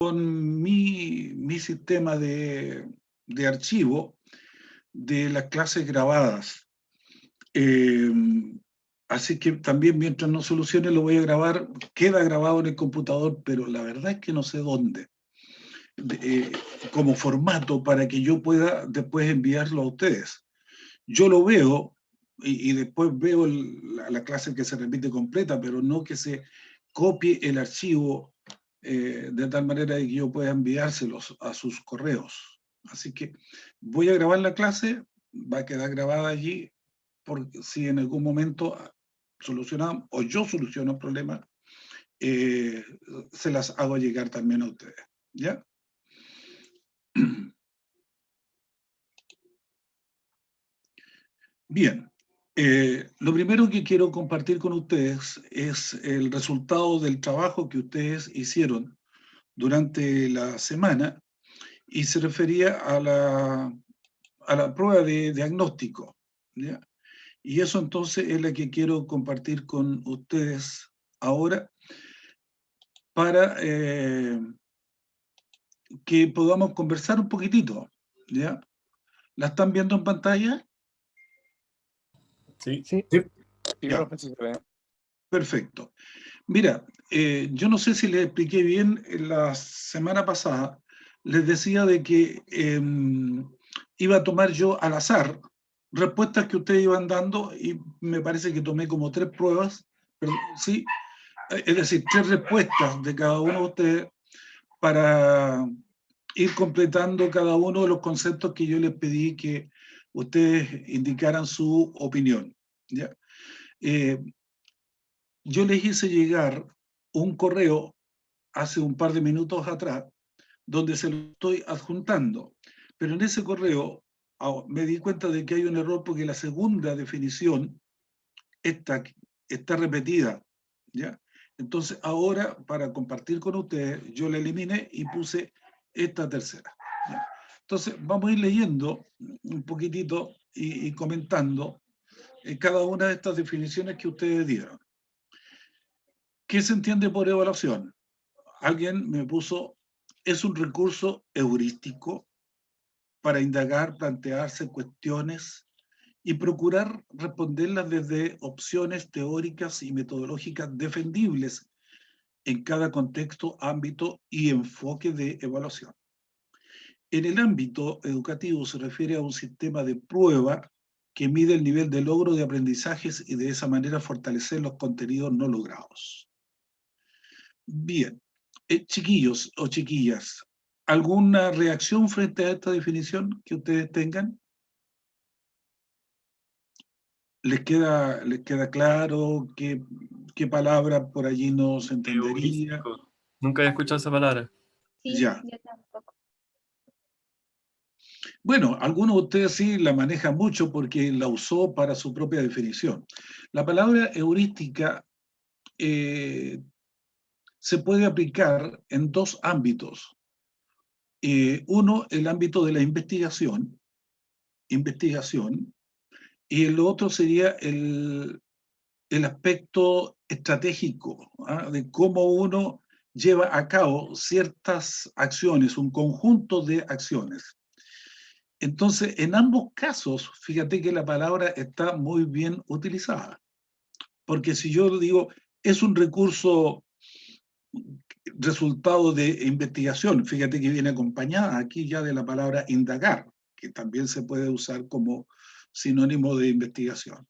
con mi sistema de archivo de las clases grabadas. Así que también mientras no solucione lo voy a grabar, queda grabado en el computador, pero la verdad es que no sé dónde, como formato para que yo pueda después enviarlo a ustedes. Yo lo veo y después veo la clase que se repite completa, pero no que se copie el archivo de tal manera que yo pueda enviárselos a sus correos. Así que voy a grabar la clase, va a quedar grabada allí, porque si en algún momento solucionamos o yo soluciono el problema, se las hago llegar también a ustedes. ¿Ya? Bien, lo primero que quiero compartir con ustedes es el resultado del trabajo que ustedes hicieron durante la semana y se refería a la prueba de diagnóstico, ¿ya? Y eso entonces es la que quiero compartir con ustedes ahora para que podamos conversar un poquitito, ¿ya? ¿La están viendo en pantalla? Sí. Sí. Sí. Ya, perfecto. Mira, yo no sé si les expliqué bien la semana pasada, les decía de que iba a tomar yo al azar respuestas que ustedes iban dando y me parece que tomé como 3 pruebas, pero sí, es decir, 3 respuestas de cada uno de ustedes para ir completando cada uno de los conceptos que yo les pedí que ustedes indicaran su opinión, ¿ya? Yo les hice llegar un correo hace un par de minutos atrás, donde se lo estoy adjuntando. Pero en ese correo me di cuenta de que hay un error porque la segunda definición está repetida, ¿ya? Entonces ahora, para compartir con ustedes, yo la eliminé y puse esta tercera, ¿ya? Entonces vamos a ir leyendo un poquitito y comentando cada una de estas definiciones que ustedes dieron. ¿Qué se entiende por evaluación? Alguien me puso, es un recurso heurístico para indagar, plantearse cuestiones y procurar responderlas desde opciones teóricas y metodológicas defendibles en cada contexto, ámbito y enfoque de evaluación. En el ámbito educativo se refiere a un sistema de prueba que mide el nivel de logro de aprendizajes y de esa manera fortalecer los contenidos no logrados. Bien, chiquillos o chiquillas, ¿alguna reacción frente a esta definición que ustedes tengan? ¿Les queda claro qué palabra por allí no se entendería? Heurístico. Nunca había escuchado esa palabra. Sí, Ya. yo tampoco. Bueno, algunos de ustedes sí la manejan mucho porque la usó para su propia definición. La palabra heurística se puede aplicar en 2 ámbitos. Uno, el ámbito de la investigación, y el otro sería el aspecto estratégico, ¿ah? De cómo uno lleva a cabo ciertas acciones, un conjunto de acciones. Entonces, en ambos casos, fíjate que la palabra está muy bien utilizada, porque si yo digo, es un recurso resultado de investigación, fíjate que viene acompañada aquí ya de la palabra indagar, que también se puede usar como sinónimo de investigación.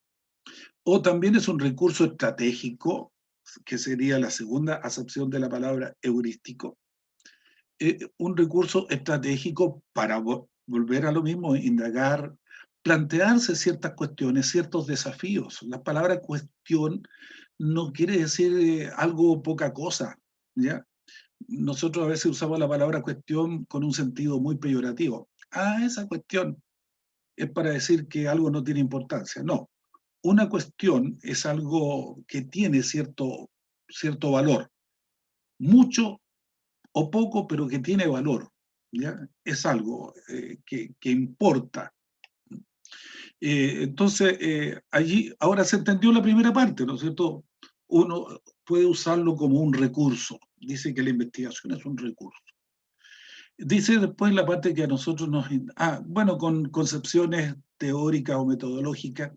O también es un recurso estratégico, que sería la segunda acepción de la palabra heurístico. Un recurso estratégico para volver a lo mismo, indagar, plantearse ciertas cuestiones, ciertos desafíos. La palabra cuestión no quiere decir algo poca cosa, ¿ya? Nosotros a veces usamos la palabra cuestión con un sentido muy peyorativo. Ah, esa cuestión es para decir que algo no tiene importancia. No, una cuestión es algo que tiene cierto valor, mucho o poco, pero que tiene valor, ¿ya? Es algo que importa. Entonces, allí, ahora se entendió la primera parte, ¿no es cierto? Uno puede usarlo como un recurso. Dice que la investigación es un recurso. Dice después la parte que a nosotros bueno, con concepciones teóricas o metodológicas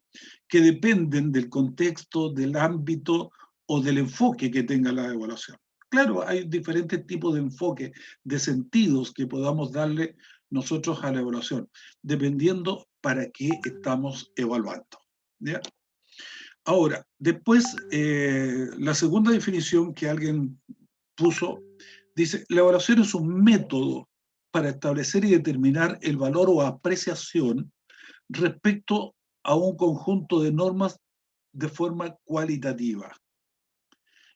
que dependen del contexto, del ámbito o del enfoque que tenga la evaluación. Claro, hay diferentes tipos de enfoque, de sentidos que podamos darle nosotros a la evaluación, dependiendo para qué estamos evaluando. ¿Ya? Ahora, después, la segunda definición que alguien puso, dice, la evaluación es un método para establecer y determinar el valor o apreciación respecto a un conjunto de normas de forma cualitativa.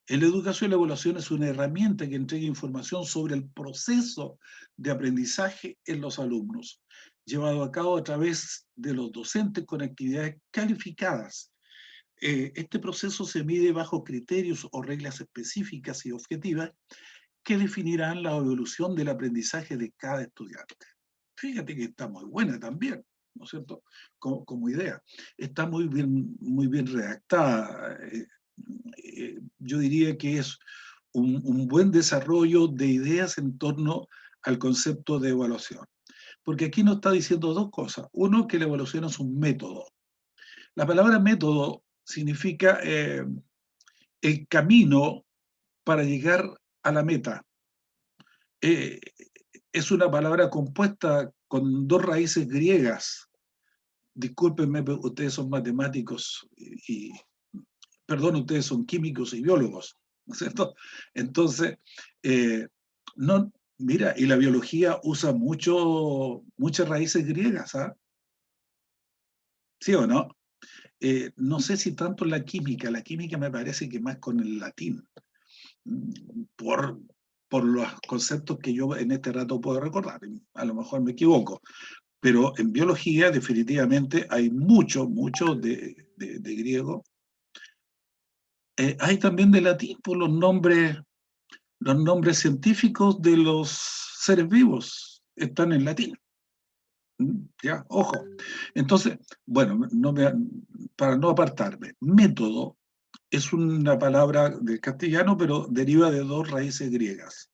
En la educación, la evaluación es una herramienta que entrega información sobre el proceso de aprendizaje en los alumnos, llevado a cabo a través de los docentes con actividades calificadas. Este proceso se mide bajo criterios o reglas específicas y objetivas que definirán la evolución del aprendizaje de cada estudiante. Fíjate que está muy buena también, ¿no es cierto? Como idea. Está muy bien redactada. Yo diría que es un buen desarrollo de ideas en torno al concepto de evaluación. Porque aquí nos está diciendo dos cosas. Uno, que la evaluación es un método. La palabra método significa el camino para llegar a la meta. Eh, es una palabra compuesta con dos raíces griegas. Discúlpenme, ustedes son matemáticos perdón, ustedes son químicos y biólogos, ¿no es cierto? Entonces, no, mira, y la biología usa muchas raíces griegas, ¿ah? ¿Sí o no? No sé si tanto la química me parece que más con el latín, por, por los conceptos que yo en este rato puedo recordar, a lo mejor me equivoco, pero en biología definitivamente hay mucho de griego. Hay también de latín por los nombres científicos de los seres vivos están en latín. ¿Ya? Ojo. Entonces, bueno, para no apartarme, método es una palabra del castellano, pero deriva de dos raíces griegas.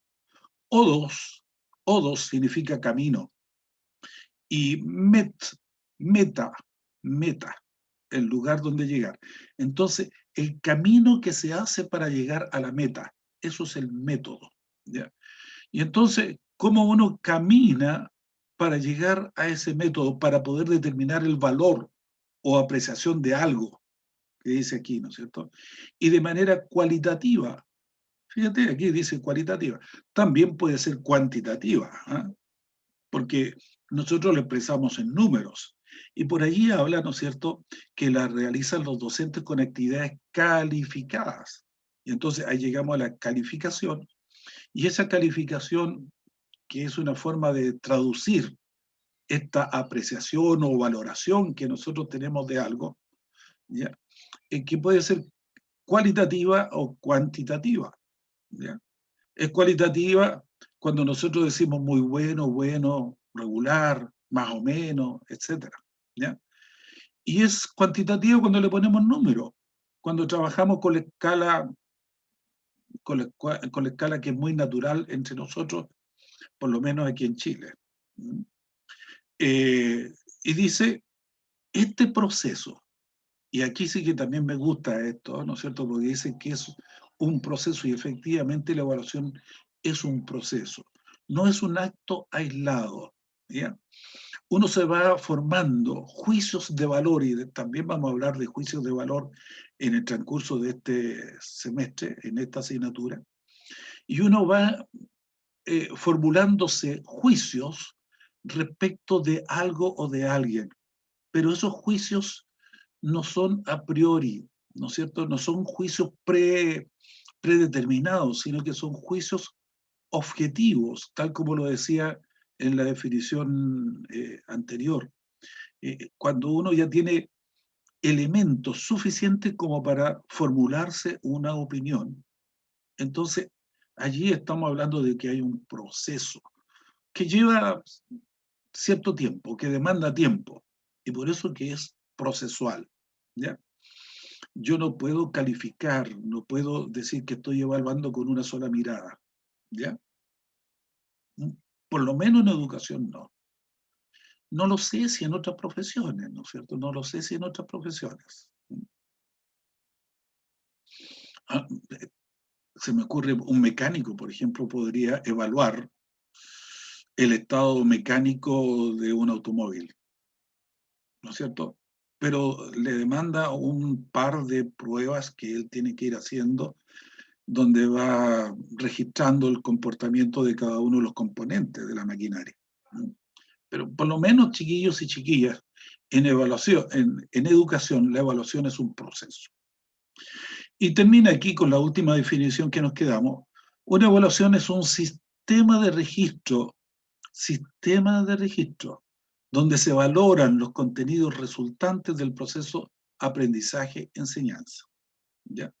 Odos, odos significa camino, y meta, meta, el lugar donde llegar. Entonces, el camino que se hace para llegar a la meta, eso es el método. ¿Ya? Y entonces, ¿cómo uno camina para llegar a ese método, para poder determinar el valor o apreciación de algo, que dice aquí, ¿no es cierto? Y de manera cualitativa, fíjate, aquí dice cualitativa, también puede ser cuantitativa, ¿eh? Porque nosotros lo expresamos en números. Y por allí habla, ¿no es cierto?, que la realizan los docentes con actividades calificadas. Y entonces ahí llegamos a la calificación, y esa calificación, que es una forma de traducir esta apreciación o valoración que nosotros tenemos de algo, ¿ya? Que puede ser cualitativa o cuantitativa, ¿ya? Es cualitativa cuando nosotros decimos muy bueno, bueno, regular, más o menos, etcétera, ¿ya? Y es cuantitativa cuando le ponemos números, cuando trabajamos con la escala, con la escala que es muy natural entre nosotros, por lo menos aquí en Chile. Eh, y dice, este proceso, y aquí sí que también me gusta esto, ¿no es cierto? Porque dice que es un proceso y efectivamente la evaluación es un proceso, no es un acto aislado, ¿ya? Uno se va formando juicios de valor y también vamos a hablar de juicios de valor en el transcurso de este semestre, en esta asignatura, y uno va formulándose juicios respecto de algo o de alguien, pero esos juicios no son a priori, ¿no es cierto? No son juicios predeterminados, sino que son juicios objetivos, tal como lo decía en la definición anterior. Cuando uno ya tiene elementos suficientes como para formularse una opinión, entonces allí estamos hablando de que hay un proceso que lleva cierto tiempo, que demanda tiempo, y por eso que es procesual, ¿ya? Yo no puedo calificar, no puedo decir que estoy evaluando con una sola mirada, ¿ya? Por lo menos en educación no. No lo sé si en otras profesiones, ¿no es cierto? No lo sé si en otras profesiones. Ah, se me ocurre un mecánico, por ejemplo, podría evaluar el estado mecánico de un automóvil, ¿no es cierto? Pero le demanda un par de pruebas que él tiene que ir haciendo, donde va registrando el comportamiento de cada uno de los componentes de la maquinaria. Pero por lo menos, chiquillos y chiquillas, en evaluación, en educación, la evaluación es un proceso. Y termina aquí con la última definición que nos quedamos. Una evaluación es un sistema de registro, donde se valoran los contenidos resultantes del proceso aprendizaje-enseñanza. ¿Ya?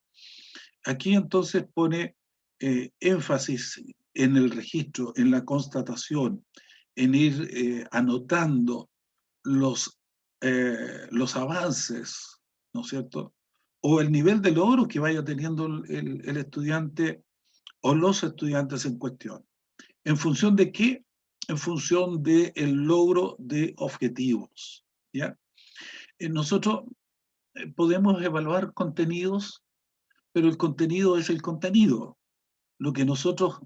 Aquí entonces pone énfasis en el registro, en la constatación, en ir anotando los avances, ¿no es cierto? O el nivel de logro que vaya teniendo el estudiante o los estudiantes en cuestión. ¿En función de qué? En función del logro de objetivos. ¿Ya? Nosotros podemos evaluar contenidos, pero el contenido es el contenido. Lo que nosotros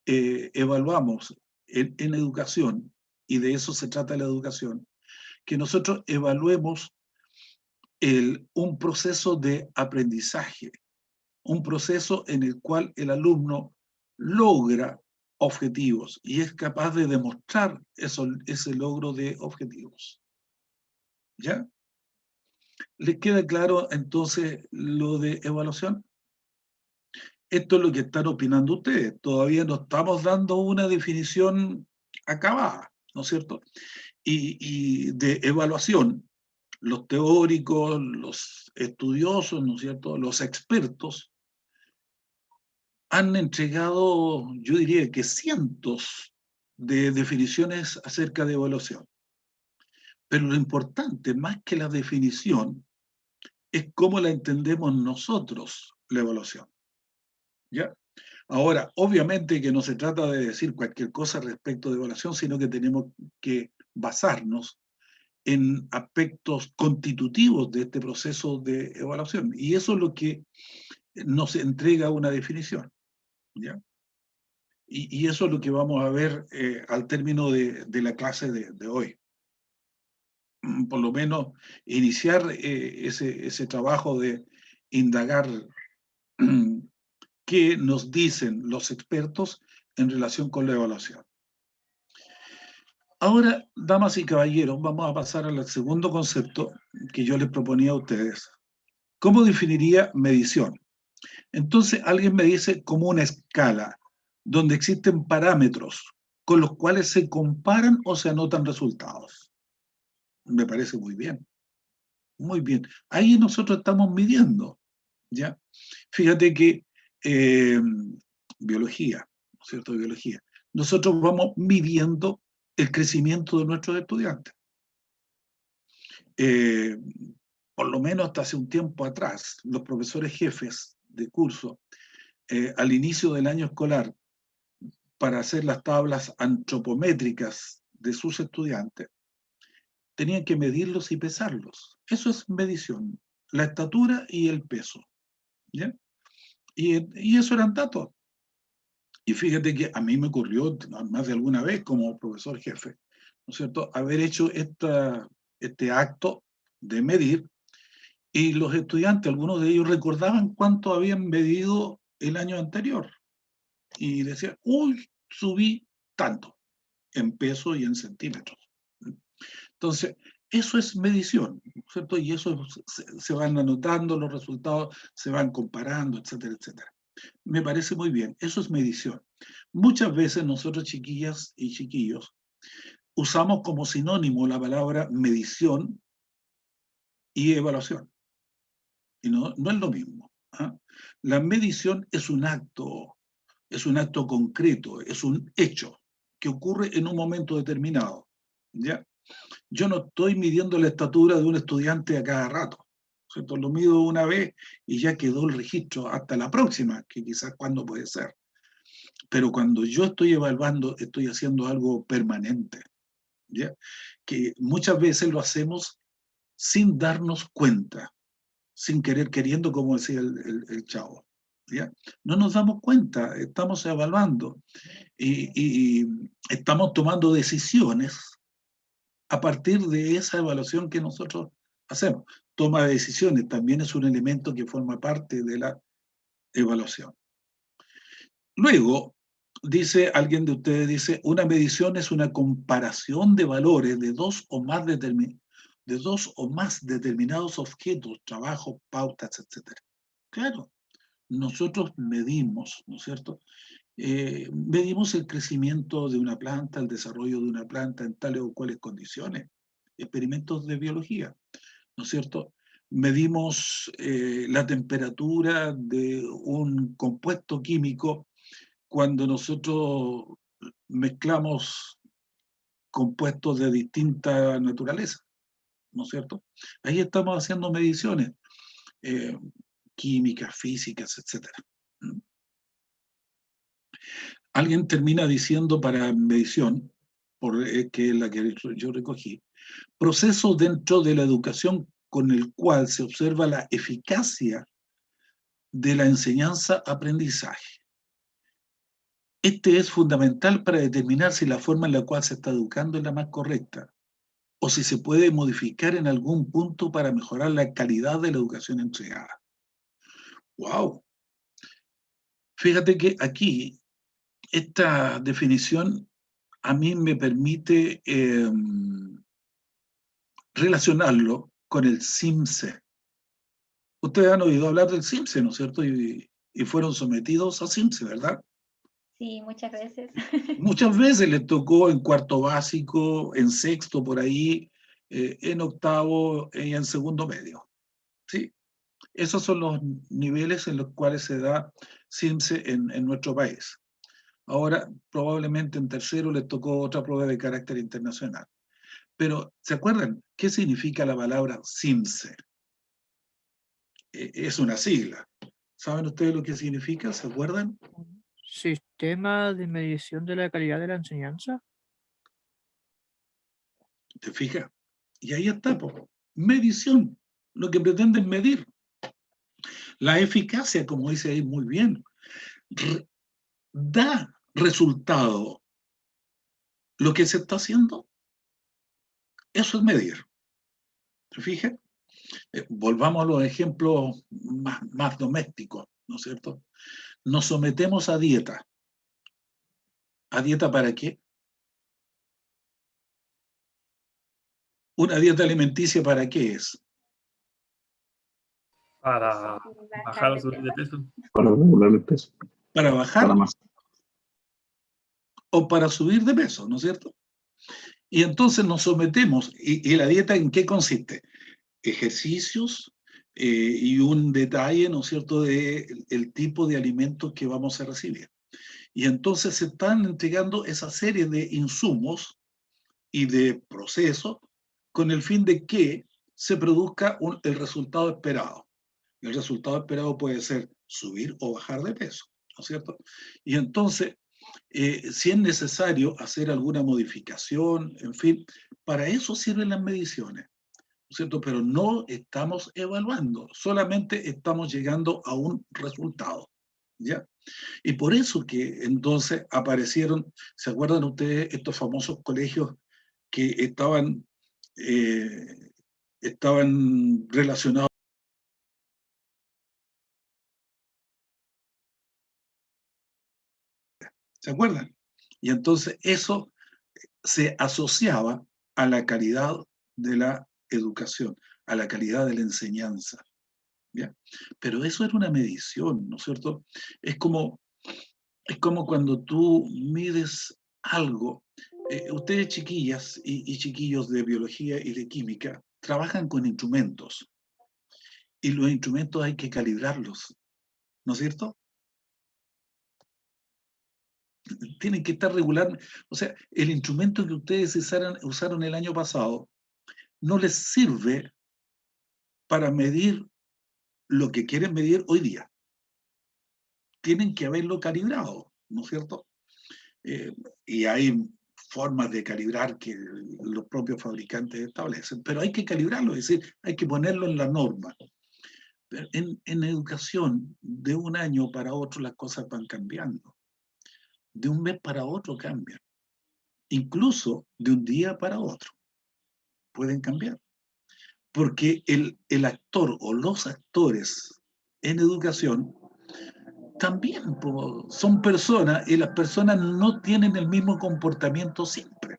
evaluamos en educación, y de eso se trata la educación, que nosotros evaluemos un proceso de aprendizaje, un proceso en el cual el alumno logra objetivos y es capaz de demostrar ese logro de objetivos. ¿Ya? ¿Les queda claro entonces lo de evaluación? Esto es lo que están opinando ustedes. Todavía no estamos dando una definición acabada, ¿no es cierto? Y de evaluación, los teóricos, los estudiosos, ¿no es cierto?, los expertos, han entregado, yo diría que cientos de definiciones acerca de evaluación. Pero lo importante, más que la definición, es cómo la entendemos nosotros, la evaluación. ¿Ya? Ahora, obviamente que no se trata de decir cualquier cosa respecto de evaluación, sino que tenemos que basarnos en aspectos constitutivos de este proceso de evaluación. Y eso es lo que nos entrega una definición. ¿Ya? Y eso es lo que vamos a ver al término de la clase de hoy. Por lo menos iniciar ese trabajo de indagar qué nos dicen los expertos en relación con la evaluación. Ahora, damas y caballeros, vamos a pasar al segundo concepto que yo les proponía a ustedes. ¿Cómo definiría medición? Entonces, alguien me dice como una escala donde existen parámetros con los cuales se comparan o se anotan resultados. Me parece muy bien. Muy bien. Ahí nosotros estamos midiendo, ¿ya? Fíjate que biología, ¿no es cierto? Biología. Nosotros vamos midiendo el crecimiento de nuestros estudiantes. Por lo menos hasta hace un tiempo atrás, los profesores jefes de curso, al inicio del año escolar, para hacer las tablas antropométricas de sus estudiantes, tenían que medirlos y pesarlos. Eso es medición, la estatura y el peso. ¿Ya? Y eso eran datos. Y fíjate que a mí me ocurrió más de alguna vez como profesor jefe, ¿no es cierto?, haber hecho este acto de medir, y los estudiantes, algunos de ellos recordaban cuánto habían medido el año anterior. Y decían, uy, subí tanto, en peso y en centímetros. Entonces, eso es medición, ¿no es cierto? Y eso se van anotando los resultados, se van comparando, etcétera, etcétera. Me parece muy bien, eso es medición. Muchas veces nosotros, chiquillas y chiquillos, usamos como sinónimo la palabra medición y evaluación. Y no es lo mismo. ¿Ah? La medición es un acto concreto, es un hecho que ocurre en un momento determinado. ¿Ya? Yo no estoy midiendo la estatura de un estudiante a cada rato. ¿Cierto? Lo mido una vez y ya quedó el registro hasta la próxima, que quizás cuándo puede ser. Pero cuando yo estoy evaluando, estoy haciendo algo permanente, ¿ya? Que muchas veces lo hacemos sin darnos cuenta, sin querer queriendo, como decía el chavo, ¿ya? No nos damos cuenta, estamos evaluando y estamos tomando decisiones a partir de esa evaluación que nosotros hacemos. Toma de decisiones también es un elemento que forma parte de la evaluación. Luego, dice alguien de ustedes, dice, una medición es una comparación de valores de dos o más determinados objetos, trabajos, pautas, etc. Claro, nosotros medimos, ¿no es cierto? Medimos el crecimiento de una planta, el desarrollo de una planta en tales o cuales condiciones, experimentos de biología, ¿no es cierto? Medimos la temperatura de un compuesto químico cuando nosotros mezclamos compuestos de distinta naturaleza, ¿no es cierto? Ahí estamos haciendo mediciones eh, químicas, físicas, etc. Alguien termina diciendo para medición, que es la que yo recogí, proceso dentro de la educación con el cual se observa la eficacia de la enseñanza-aprendizaje. Este es fundamental para determinar si la forma en la cual se está educando es la más correcta o si se puede modificar en algún punto para mejorar la calidad de la educación entregada. ¡Wow! Fíjate que aquí esta definición a mí me permite relacionarlo con el CIMSE. Ustedes han oído hablar del CIMSE, ¿no es cierto? Y fueron sometidos a CIMSE, ¿verdad? Sí, muchas veces. Muchas veces les tocó en cuarto básico, en sexto por ahí, en octavo y en segundo medio. ¿Sí? Esos son los niveles en los cuales se da CIMSE en nuestro país. Ahora, probablemente en tercero les tocó otra prueba de carácter internacional. Pero, ¿se acuerdan qué significa la palabra CIMSE? Es una sigla. ¿Saben ustedes lo que significa? ¿Se acuerdan? Sistema de medición de la calidad de la enseñanza. ¿Te fijas? Y ahí está, po. Medición, lo que pretenden medir. La eficacia, como dice ahí muy bien, da resultado lo que se está haciendo. Eso es medir. ¿Se fijan? Volvamos a los ejemplos más domésticos, ¿no es cierto? Nos sometemos a dieta. ¿A dieta para qué? ¿Una dieta alimenticia para qué es? Para bajar o de subir de peso. Para regular el peso. ¿Para bajar Para más. o para subir de peso, ¿no es cierto? Y entonces nos sometemos, y la dieta ¿en qué consiste? Ejercicios y un detalle, ¿no es cierto?, de el tipo de alimentos que vamos a recibir. Y entonces se están entregando esa serie de insumos y de procesos con el fin de que se produzca el resultado esperado. El resultado esperado puede ser subir o bajar de peso, ¿no es cierto? Y entonces, si es necesario hacer alguna modificación, en fin, para eso sirven las mediciones, ¿no es cierto? Pero no estamos evaluando, solamente estamos llegando a un resultado, ¿ya? Y por eso que entonces aparecieron, ¿se acuerdan ustedes estos famosos colegios que estaban relacionados? ¿Se acuerdan? Y entonces eso se asociaba a la calidad de la educación, a la calidad de la enseñanza. ¿Ya? Pero eso era una medición, ¿no es cierto? Es como, es como cuando tú mides algo. Ustedes, chiquillas y chiquillos de biología y de química, trabajan con instrumentos. Y los instrumentos hay que calibrarlos, ¿no es cierto? Tienen que estar regular. O sea, el instrumento que ustedes usaron el año pasado no les sirve para medir lo que quieren medir hoy día. Tienen que haberlo calibrado, ¿no es cierto? Y hay formas de calibrar que los propios fabricantes establecen, pero hay que calibrarlo, es decir, hay que ponerlo en la norma. Pero en educación, de un año para otro las cosas van cambiando. De un mes para otro cambian. Incluso de un día para otro pueden cambiar. Porque el actor o los actores en educación también son personas y las personas no tienen el mismo comportamiento siempre.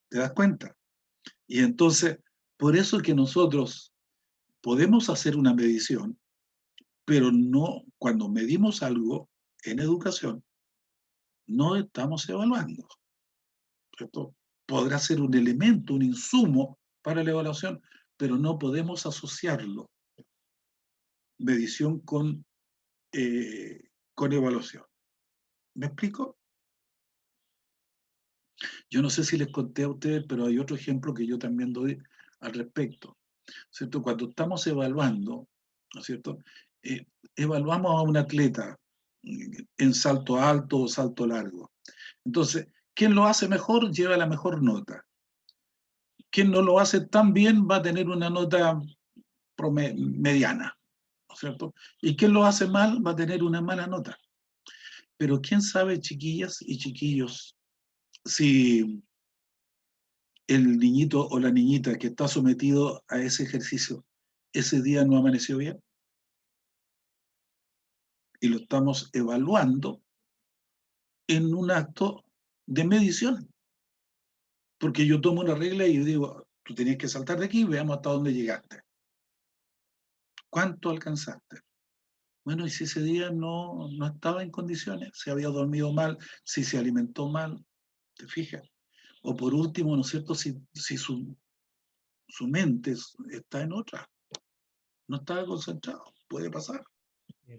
¿Te das cuenta? Y entonces, por eso que nosotros podemos hacer una medición, pero no, cuando medimos algo en educación, no estamos evaluando. Esto podrá ser un elemento, un insumo para la evaluación, pero no podemos asociarlo, medición con evaluación. ¿Me explico? Yo no sé si les conté a ustedes, pero hay otro ejemplo que yo también doy al respecto, ¿cierto? Cuando estamos evaluando, ¿no es cierto? Evaluamos a un atleta en salto alto o salto largo. Entonces, quien lo hace mejor lleva la mejor nota. Quien no lo hace tan bien va a tener una nota mediana, ¿no es cierto? Y quien lo hace mal va a tener una mala nota. Pero quién sabe, chiquillas y chiquillos, si el niñito o la niñita que está sometido a ese ejercicio ese día no amaneció bien y lo estamos evaluando en un acto de medición. Porque yo tomo una regla y digo, tú tenías que saltar de aquí y veamos hasta dónde llegaste. ¿Cuánto alcanzaste? Bueno, y si ese día no estaba en condiciones, si había dormido mal, si se alimentó mal, ¿te fijas? O por último, ¿no es cierto? Si su mente está en otra, no estaba concentrado, puede pasar.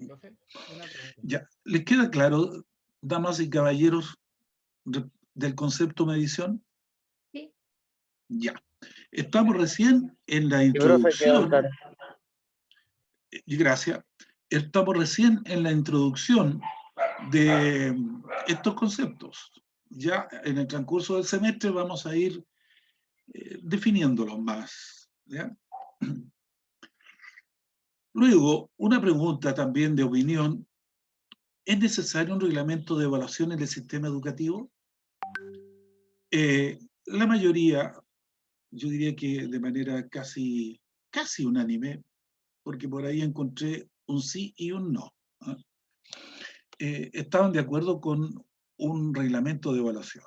Profe, una pregunta. Ya, ¿les queda claro, damas y caballeros, del concepto medición? Sí. Ya. Estamos recién en la Sí, profe, quedó introducción, claro. y gracias, estamos recién en la introducción de estos conceptos. Ya en el transcurso del semestre vamos a ir definiéndolos más. ¿Ya? Luego, una pregunta también de opinión. ¿Es necesario un reglamento de evaluación en el sistema educativo? La mayoría, yo diría que de manera casi unánime, porque por ahí encontré un sí y un no. Estaban de acuerdo con un reglamento de evaluación.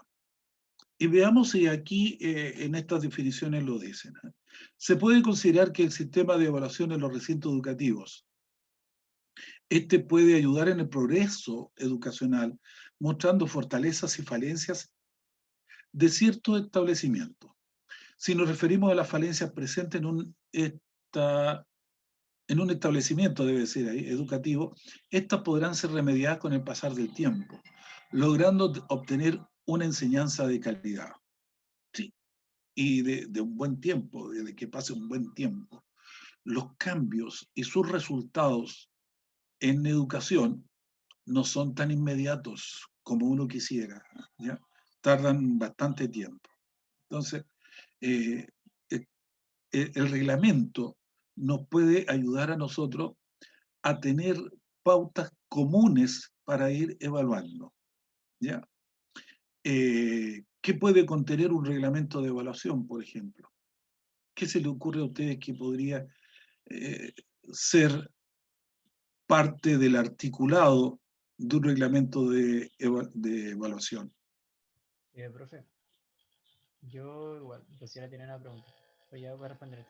Y veamos si aquí en estas definiciones lo dicen. Se puede considerar que el sistema de evaluación en los recintos educativos, este puede ayudar en el progreso educacional, mostrando fortalezas y falencias de ciertos establecimientos. Si nos referimos a las falencias presentes en un establecimiento, debe ser ahí, educativo, estas podrán ser remediadas con el pasar del tiempo, logrando obtener una enseñanza de calidad. Sí, y de un buen tiempo, de que pase un buen tiempo. Los cambios y sus resultados en educación no son tan inmediatos como uno quisiera, ¿ya? Tardan bastante tiempo. Entonces, el reglamento nos puede ayudar a nosotros a tener pautas comunes para ir evaluando, ¿ya? ¿Qué puede contener un reglamento de evaluación, por ejemplo? ¿Qué se le ocurre a ustedes que podría ser parte del articulado de un reglamento de evaluación? Profe, yo igual quisiera tener una pregunta. Pues ya voy a responder.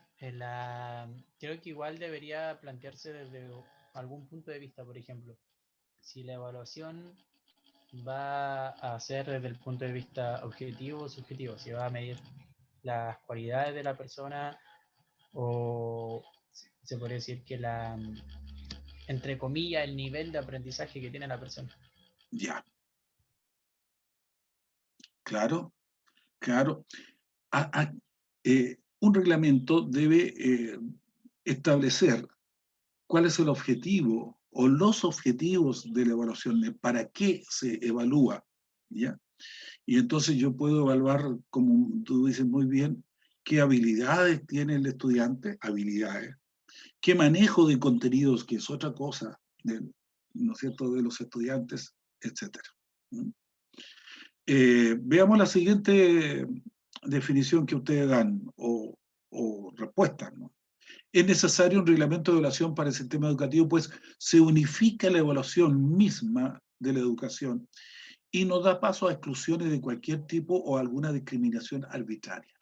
Creo que igual debería plantearse desde algún punto de vista, por ejemplo, si la evaluación va a ser desde el punto de vista objetivo o subjetivo, si va a medir las cualidades de la persona o se podría decir que entre comillas, el nivel de aprendizaje que tiene la persona. Ya. Claro, claro. Un reglamento debe establecer cuál es el objetivo o los objetivos de la evaluación, de para qué se evalúa, ¿ya? Y entonces yo puedo evaluar, como tú dices muy bien, qué habilidades tiene el estudiante, habilidades, qué manejo de contenidos, que es otra cosa, ¿no es cierto?, de los estudiantes, etc. Veamos la siguiente definición que ustedes dan, o respuesta, ¿no? Es necesario un reglamento de evaluación para el sistema educativo, pues se unifica la evaluación misma de la educación y no da paso a exclusiones de cualquier tipo o alguna discriminación arbitraria.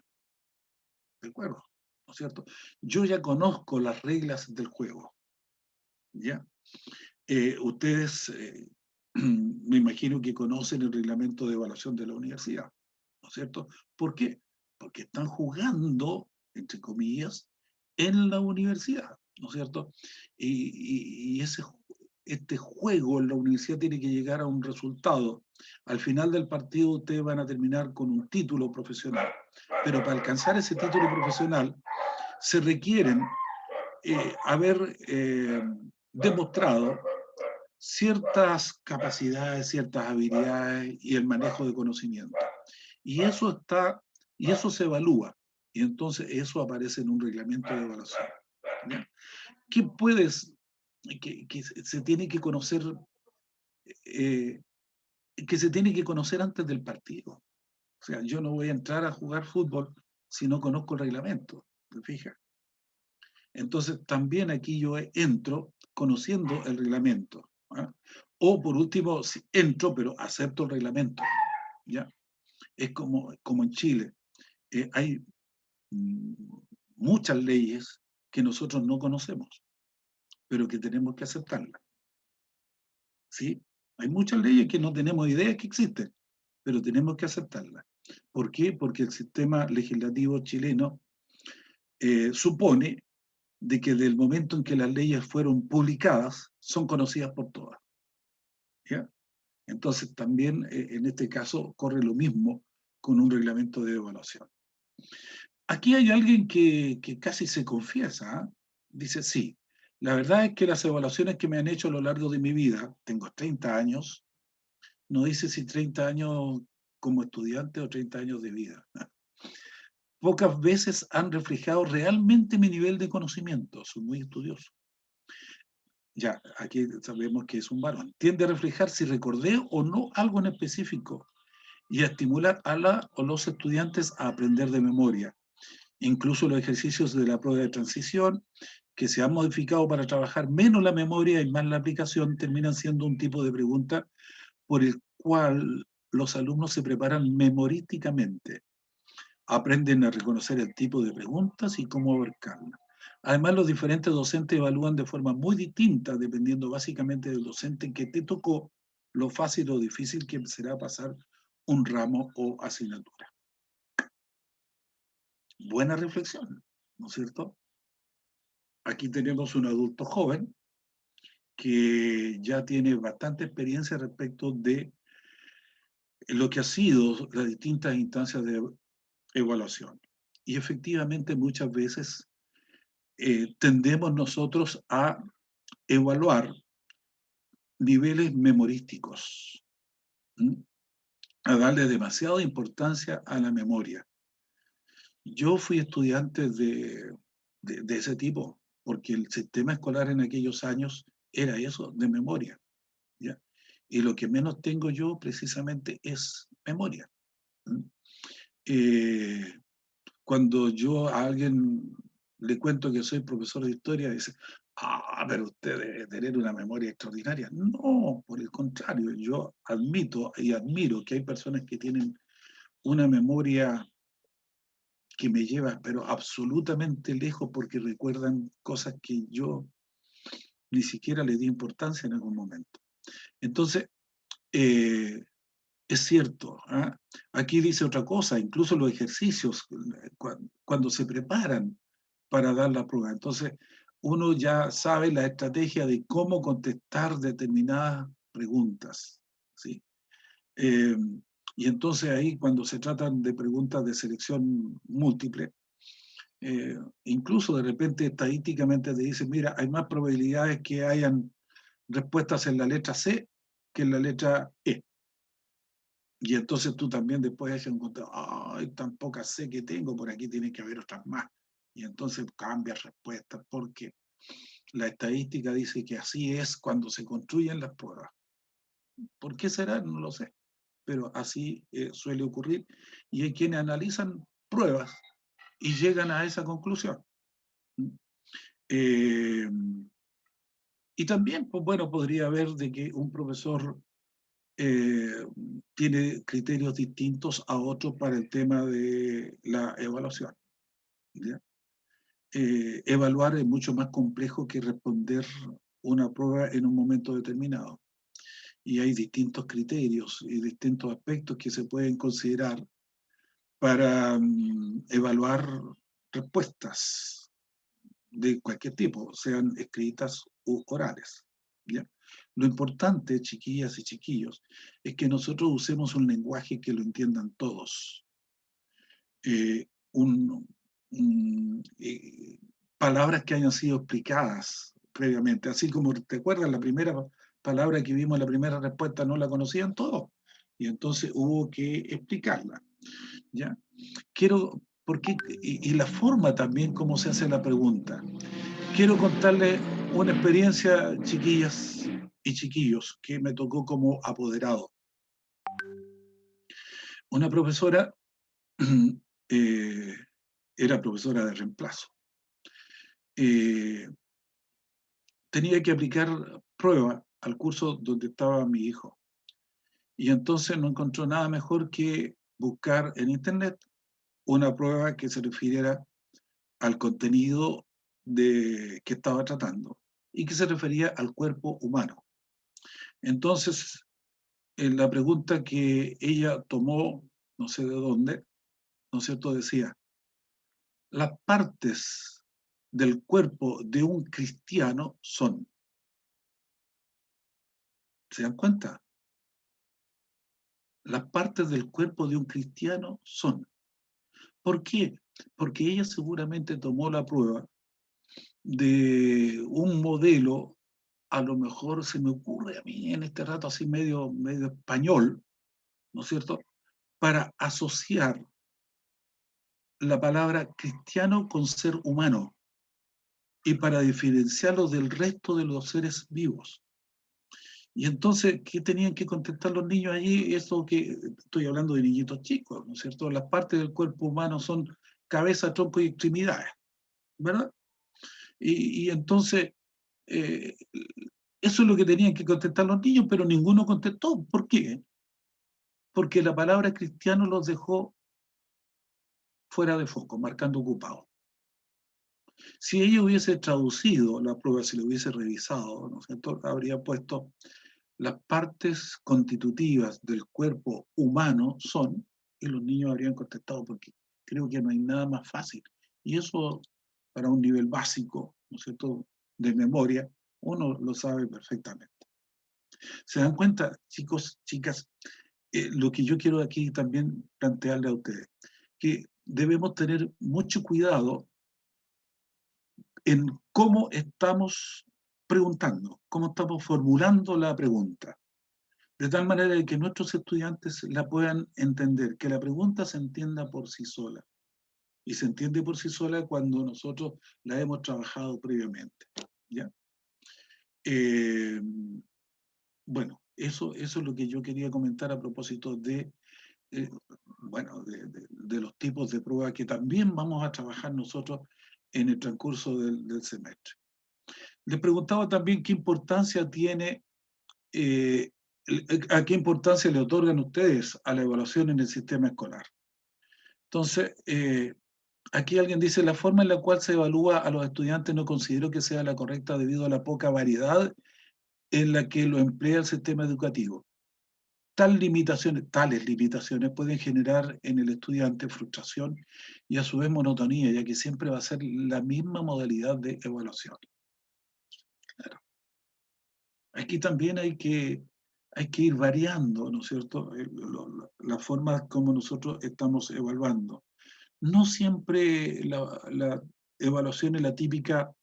¿De acuerdo? ¿No es cierto? Yo ya conozco las reglas del juego, ¿ya? Ustedes, me imagino que conocen el reglamento de evaluación de la universidad, ¿no es cierto? ¿Por qué? Porque están jugando, entre comillas, en la universidad, ¿no es cierto? Y este juego en la universidad tiene que llegar a un resultado. Al final del partido ustedes van a terminar con un título profesional, pero para alcanzar ese título profesional se requieren haber demostrado ciertas capacidades, ciertas habilidades y el manejo de conocimiento. Y eso se evalúa. Y entonces eso aparece en un reglamento de evaluación, ¿ya? ¿Qué puedes, que se tiene que conocer, que se tiene que conocer antes del partido? O sea, yo no voy a entrar a jugar fútbol si no conozco el reglamento, ¿te fijas? Entonces también aquí yo entro conociendo el reglamento, ¿ah? O por último, entro pero acepto el reglamento, ¿ya? Es como en Chile, hay muchas leyes que nosotros no conocemos, pero que tenemos que aceptarlas, ¿sí? Hay muchas leyes que no tenemos idea que existen, pero tenemos que aceptarlas. ¿Por qué? Porque el sistema legislativo chileno supone de que del momento en que las leyes fueron publicadas, son conocidas por todas, ¿ya? Entonces también en este caso corre lo mismo con un reglamento de evaluación. Aquí hay alguien que casi se confiesa, ¿eh? Dice, sí, la verdad es que las evaluaciones que me han hecho a lo largo de mi vida, tengo 30 años, no dice si 30 años como estudiante o 30 años de vida, ¿no? Pocas veces han reflejado realmente mi nivel de conocimiento, soy muy estudioso. Ya, aquí sabemos que es un varón. Tiende a reflejar si recordé o no algo en específico y a estimular a la o los estudiantes a aprender de memoria. Incluso los ejercicios de la prueba de transición, que se han modificado para trabajar menos la memoria y más la aplicación, terminan siendo un tipo de pregunta por el cual los alumnos se preparan memorísticamente. Aprenden a reconocer el tipo de preguntas y cómo abarcarlas. Además, los diferentes docentes evalúan de forma muy distinta, dependiendo básicamente del docente que te tocó, lo fácil o difícil que será pasar un ramo o asignatura. Buena reflexión, ¿no es cierto? Aquí tenemos un adulto joven que ya tiene bastante experiencia respecto de lo que ha sido las distintas instancias de evaluación. Y efectivamente muchas veces tendemos nosotros a evaluar niveles memorísticos, ¿m? A darle demasiada importancia a la memoria. Yo fui estudiante de ese tipo, porque el sistema escolar en aquellos años era eso, de memoria, ¿ya? Y lo que menos tengo yo precisamente es memoria. Cuando yo a alguien le cuento que soy profesor de historia, dice, pero usted debe tener una memoria extraordinaria. No, por el contrario, yo admito y admiro que hay personas que tienen una memoria que me lleva, pero absolutamente lejos porque recuerdan cosas que yo ni siquiera le di importancia en algún momento. Entonces, es cierto, ¿eh? Aquí dice otra cosa, incluso los ejercicios, cuando se preparan para dar la prueba. Entonces, uno ya sabe la estrategia de cómo contestar determinadas preguntas, ¿sí? Y entonces ahí, cuando se tratan de preguntas de selección múltiple, incluso de repente estadísticamente te dicen, mira, hay más probabilidades que hayan respuestas en la letra C que en la letra E. Y entonces tú también después has encontrado, ay, tan poca C que tengo, por aquí tiene que haber otras más. Y entonces cambias respuestas, porque la estadística dice que así es cuando se construyen las pruebas. ¿Por qué será? No lo sé, pero así suele ocurrir. Y hay quienes analizan pruebas y llegan a esa conclusión. Y también, pues bueno, podría haber de que un profesor tiene criterios distintos a otros para el tema de la evaluación. ¿Ya? Evaluar es mucho más complejo que responder una prueba en un momento determinado. Y hay distintos criterios y distintos aspectos que se pueden considerar para evaluar respuestas de cualquier tipo, sean escritas u orales. ¿Ya? Lo importante, chiquillas y chiquillos, es que nosotros usemos un lenguaje que lo entiendan todos. Palabras que hayan sido explicadas previamente, así como te acuerdas, la primera palabra que vimos en la primera respuesta no la conocían todos, y entonces hubo que explicarla. ¿Ya? Y la forma también como se hace la pregunta. Quiero contarles una experiencia, chiquillas y chiquillos, que me tocó como apoderado. Una profesora era profesora de reemplazo. Tenía que aplicar prueba al curso donde estaba mi hijo. Y entonces no encontró nada mejor que buscar en internet una prueba que se refiriera al contenido que estaba tratando y que se refería al cuerpo humano. Entonces, en la pregunta que ella tomó, no sé de dónde, ¿no es cierto?, decía, las partes del cuerpo de un cristiano son. ¿Se dan cuenta? Las partes del cuerpo de un cristiano son. ¿Por qué? Porque ella seguramente tomó la prueba de un modelo, a lo mejor se me ocurre a mí en este rato así medio español, ¿no es cierto?, para asociar la palabra cristiano con ser humano y para diferenciarlo del resto de los seres vivos. Y entonces, ¿qué tenían que contestar los niños allí? Eso que estoy hablando de niñitos chicos, ¿no es cierto? Las partes del cuerpo humano son cabeza, tronco y extremidades, ¿verdad? Y entonces, eso es lo que tenían que contestar los niños, pero ninguno contestó. ¿Por qué? Porque la palabra cristiano los dejó fuera de foco, marcando ocupado. Si ella hubiese traducido la prueba, si lo hubiese revisado, ¿no es cierto?, habría puesto las partes constitutivas del cuerpo humano son, y los niños habrían contestado, porque creo que no hay nada más fácil. Y eso, para un nivel básico, ¿no es cierto?, de memoria, uno lo sabe perfectamente. ¿Se dan cuenta, chicos, chicas? Lo que yo quiero aquí también plantearle a ustedes, que debemos tener mucho cuidado en cómo estamos preguntando, cómo estamos formulando la pregunta, de tal manera que nuestros estudiantes la puedan entender, que la pregunta se entienda por sí sola. Y se entiende por sí sola cuando nosotros la hemos trabajado previamente. ¿Ya? Bueno, eso es lo que yo quería comentar a propósito de, bueno, de los tipos de pruebas que también vamos a trabajar nosotros en el transcurso del semestre. Les preguntaba también qué importancia tiene, a qué importancia le otorgan ustedes a la evaluación en el sistema escolar. Entonces, aquí alguien dice, la forma en la cual se evalúa a los estudiantes no considero que sea la correcta debido a la poca variedad en la que lo emplea el sistema educativo. Tales limitaciones pueden generar en el estudiante frustración y a su vez monotonía, ya que siempre va a ser la misma modalidad de evaluación. Claro. Aquí también hay que ir variando, ¿no es cierto?, la forma como nosotros estamos evaluando. No siempre la evaluación es la típica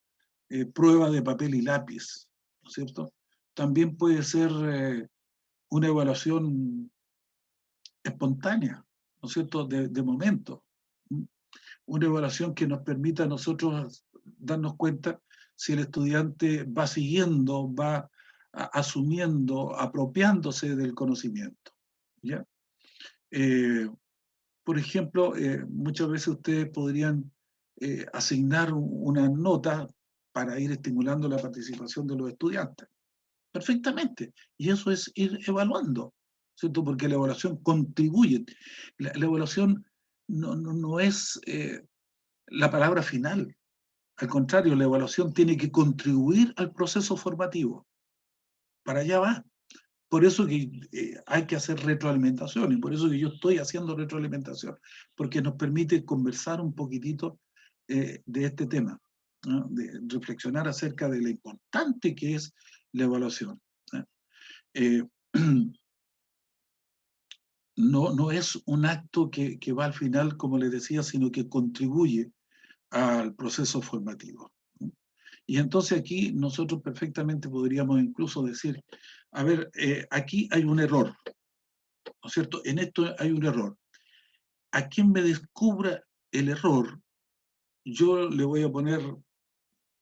prueba de papel y lápiz, ¿no es cierto? también puede ser una evaluación espontánea, ¿no es cierto?, de momento. Una evaluación que nos permita a nosotros darnos cuenta si el estudiante va siguiendo, va asumiendo, apropiándose del conocimiento, ¿ya? Por ejemplo, muchas veces ustedes podrían asignar una nota para ir estimulando la participación de los estudiantes. Perfectamente. Y eso es ir evaluando, ¿cierto? Porque la evaluación contribuye. La evaluación no es la palabra final. Al contrario, la evaluación tiene que contribuir al proceso formativo. Para allá va. Por eso que hay que hacer retroalimentación, y por eso que yo estoy haciendo retroalimentación, porque nos permite conversar un poquitito de este tema, ¿no? De reflexionar acerca de lo importante que es la evaluación, ¿no? No es un acto que va al final, como les decía, sino que contribuye al proceso formativo, ¿no? Y entonces aquí nosotros perfectamente podríamos incluso decir, a ver, aquí hay un error, ¿no es cierto? En esto hay un error. A quien me descubra el error, yo le voy a poner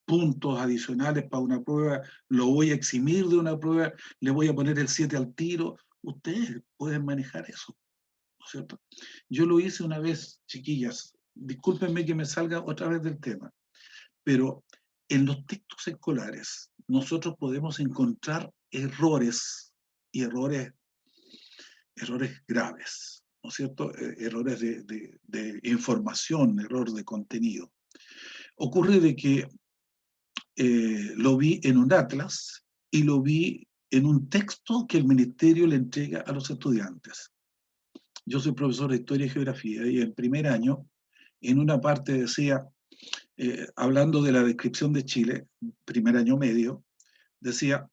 puntos adicionales para una prueba, lo voy a eximir de una prueba, le voy a poner el 7 al tiro. Ustedes pueden manejar eso, ¿no es cierto? Yo lo hice una vez, chiquillas, discúlpenme que me salga otra vez del tema, pero en los textos escolares nosotros podemos encontrar errores, y errores graves, ¿no es cierto? Errores de información, error de contenido. Ocurre de que lo vi en un atlas y lo vi en un texto que el ministerio le entrega a los estudiantes. Yo soy profesor de Historia y Geografía y en primer año, en una parte decía, hablando de la descripción de Chile, primer año medio, decía,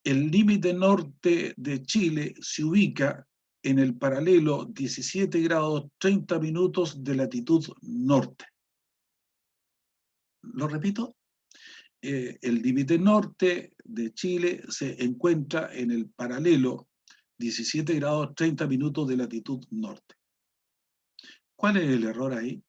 el límite norte de Chile se ubica en el paralelo 17 grados 30 minutos de latitud norte. Lo repito, el límite norte de Chile se encuentra en el paralelo 17 grados 30 minutos de latitud norte. ¿Cuál es el error ahí?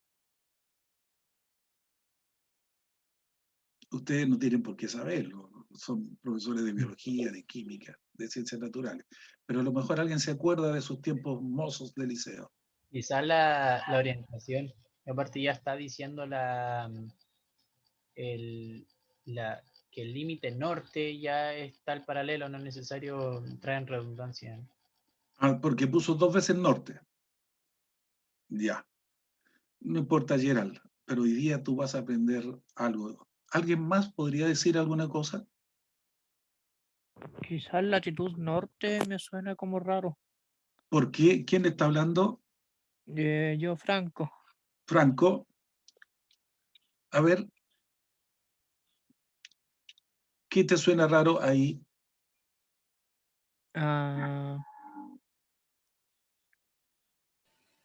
Ustedes no tienen por qué saberlo, son profesores de biología, de química, de ciencias naturales, pero a lo mejor alguien se acuerda de sus tiempos mozos de liceo. Quizás la orientación, aparte ya está diciendo que el límite norte ya está al paralelo, no es necesario entrar en redundancia. Ah, porque puso 2 veces norte. Ya. No importa, Gerald, pero hoy día tú vas a aprender algo. ¿Alguien más podría decir alguna cosa? Quizás latitud norte me suena como raro. ¿Por qué? ¿Quién está hablando? Yo, Franco. Franco. A ver, ¿qué te suena raro ahí? Ah,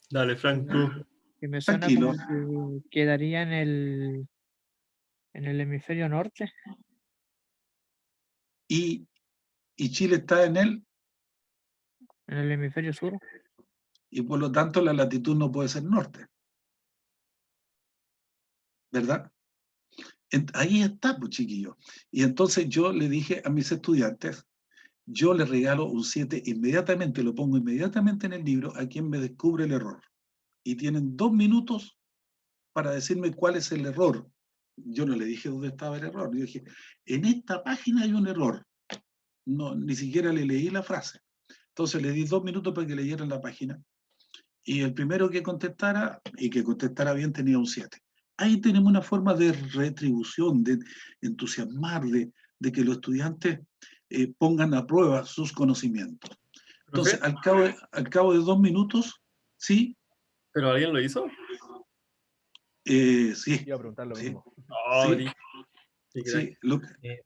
Dale, Franco. que me suena Tranquilo. como que quedaría en el hemisferio norte. ¿Y Chile está en él? En el hemisferio sur. Y por lo tanto la latitud no puede ser norte. ¿Verdad? Ahí está, pues, chiquillo. Y entonces yo le dije a mis estudiantes, yo les regalo un 7 inmediatamente, lo pongo inmediatamente en el libro a quien me descubre el error. Y tienen 2 minutos para decirme cuál es el error. Yo no le dije dónde estaba el error. Yo dije, en esta página hay un error. No, ni siquiera le leí la frase. Entonces le di 2 minutos para que leyeran la página. Y el primero que contestara, y que contestara bien, tenía un 7. Ahí tenemos una forma de retribución, de entusiasmar, de que los estudiantes pongan a prueba sus conocimientos. Entonces, al cabo de 2 minutos, sí. ¿Pero alguien lo hizo? Sí. Iba a preguntar lo mismo. Oh, Sí, sí, sí,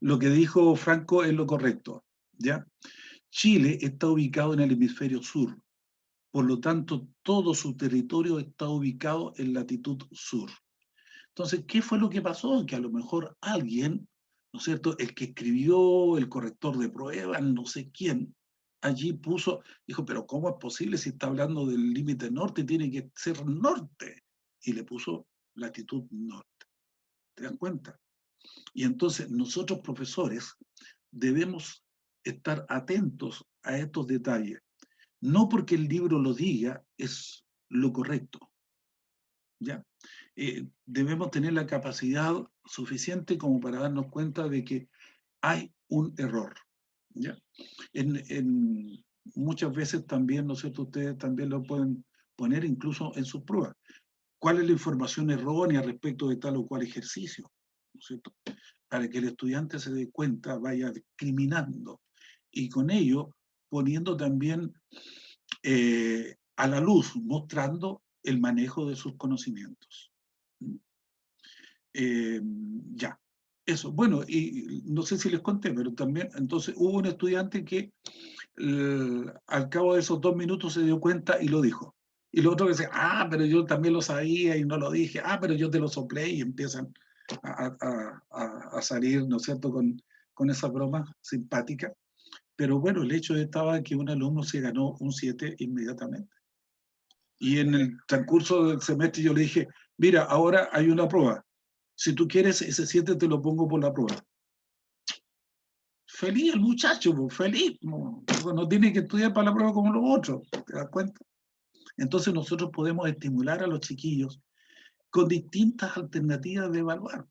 lo que dijo Franco es lo correcto, ¿ya? Chile está ubicado en el hemisferio sur, por lo tanto, todo su territorio está ubicado en latitud sur. Entonces, ¿qué fue lo que pasó? Que a lo mejor alguien ¿no es cierto? El que escribió, el corrector de pruebas, no sé quién, allí puso, dijo, pero ¿cómo es posible si está hablando del límite norte? Tiene que ser norte. Y le puso latitud norte. ¿Te das cuenta? Y entonces nosotros, profesores, debemos estar atentos a estos detalles. No porque el libro lo diga es lo correcto. ¿Ya? Debemos tener la capacidad suficiente como para darnos cuenta de que hay un error. ¿Ya? Muchas veces también, ¿no es cierto?, ustedes también lo pueden poner incluso en sus pruebas. ¿Cuál es la información errónea respecto de tal o cual ejercicio? ¿No es cierto? Para que el estudiante se dé cuenta, vaya discriminando y con ello poniendo también a la luz, mostrando el manejo de sus conocimientos. Ya, eso. Bueno, y no sé si les conté, pero también, entonces hubo un estudiante que al cabo de esos 2 minutos se dio cuenta y lo dijo. Y los otros decían, ah, pero yo también lo sabía y no lo dije, ah, pero yo te lo soplé, y empiezan a salir, ¿no es cierto?, con esa broma simpática. Pero bueno, el hecho estaba que un alumno se ganó un 7 inmediatamente. Y en el transcurso del semestre yo le dije, mira, ahora hay una prueba. Si tú quieres ese 7 te lo pongo por la prueba. Feliz el muchacho, pues, feliz. No tiene que estudiar para la prueba como los otros, ¿te das cuenta? Entonces nosotros podemos estimular a los chiquillos con distintas alternativas de evaluar.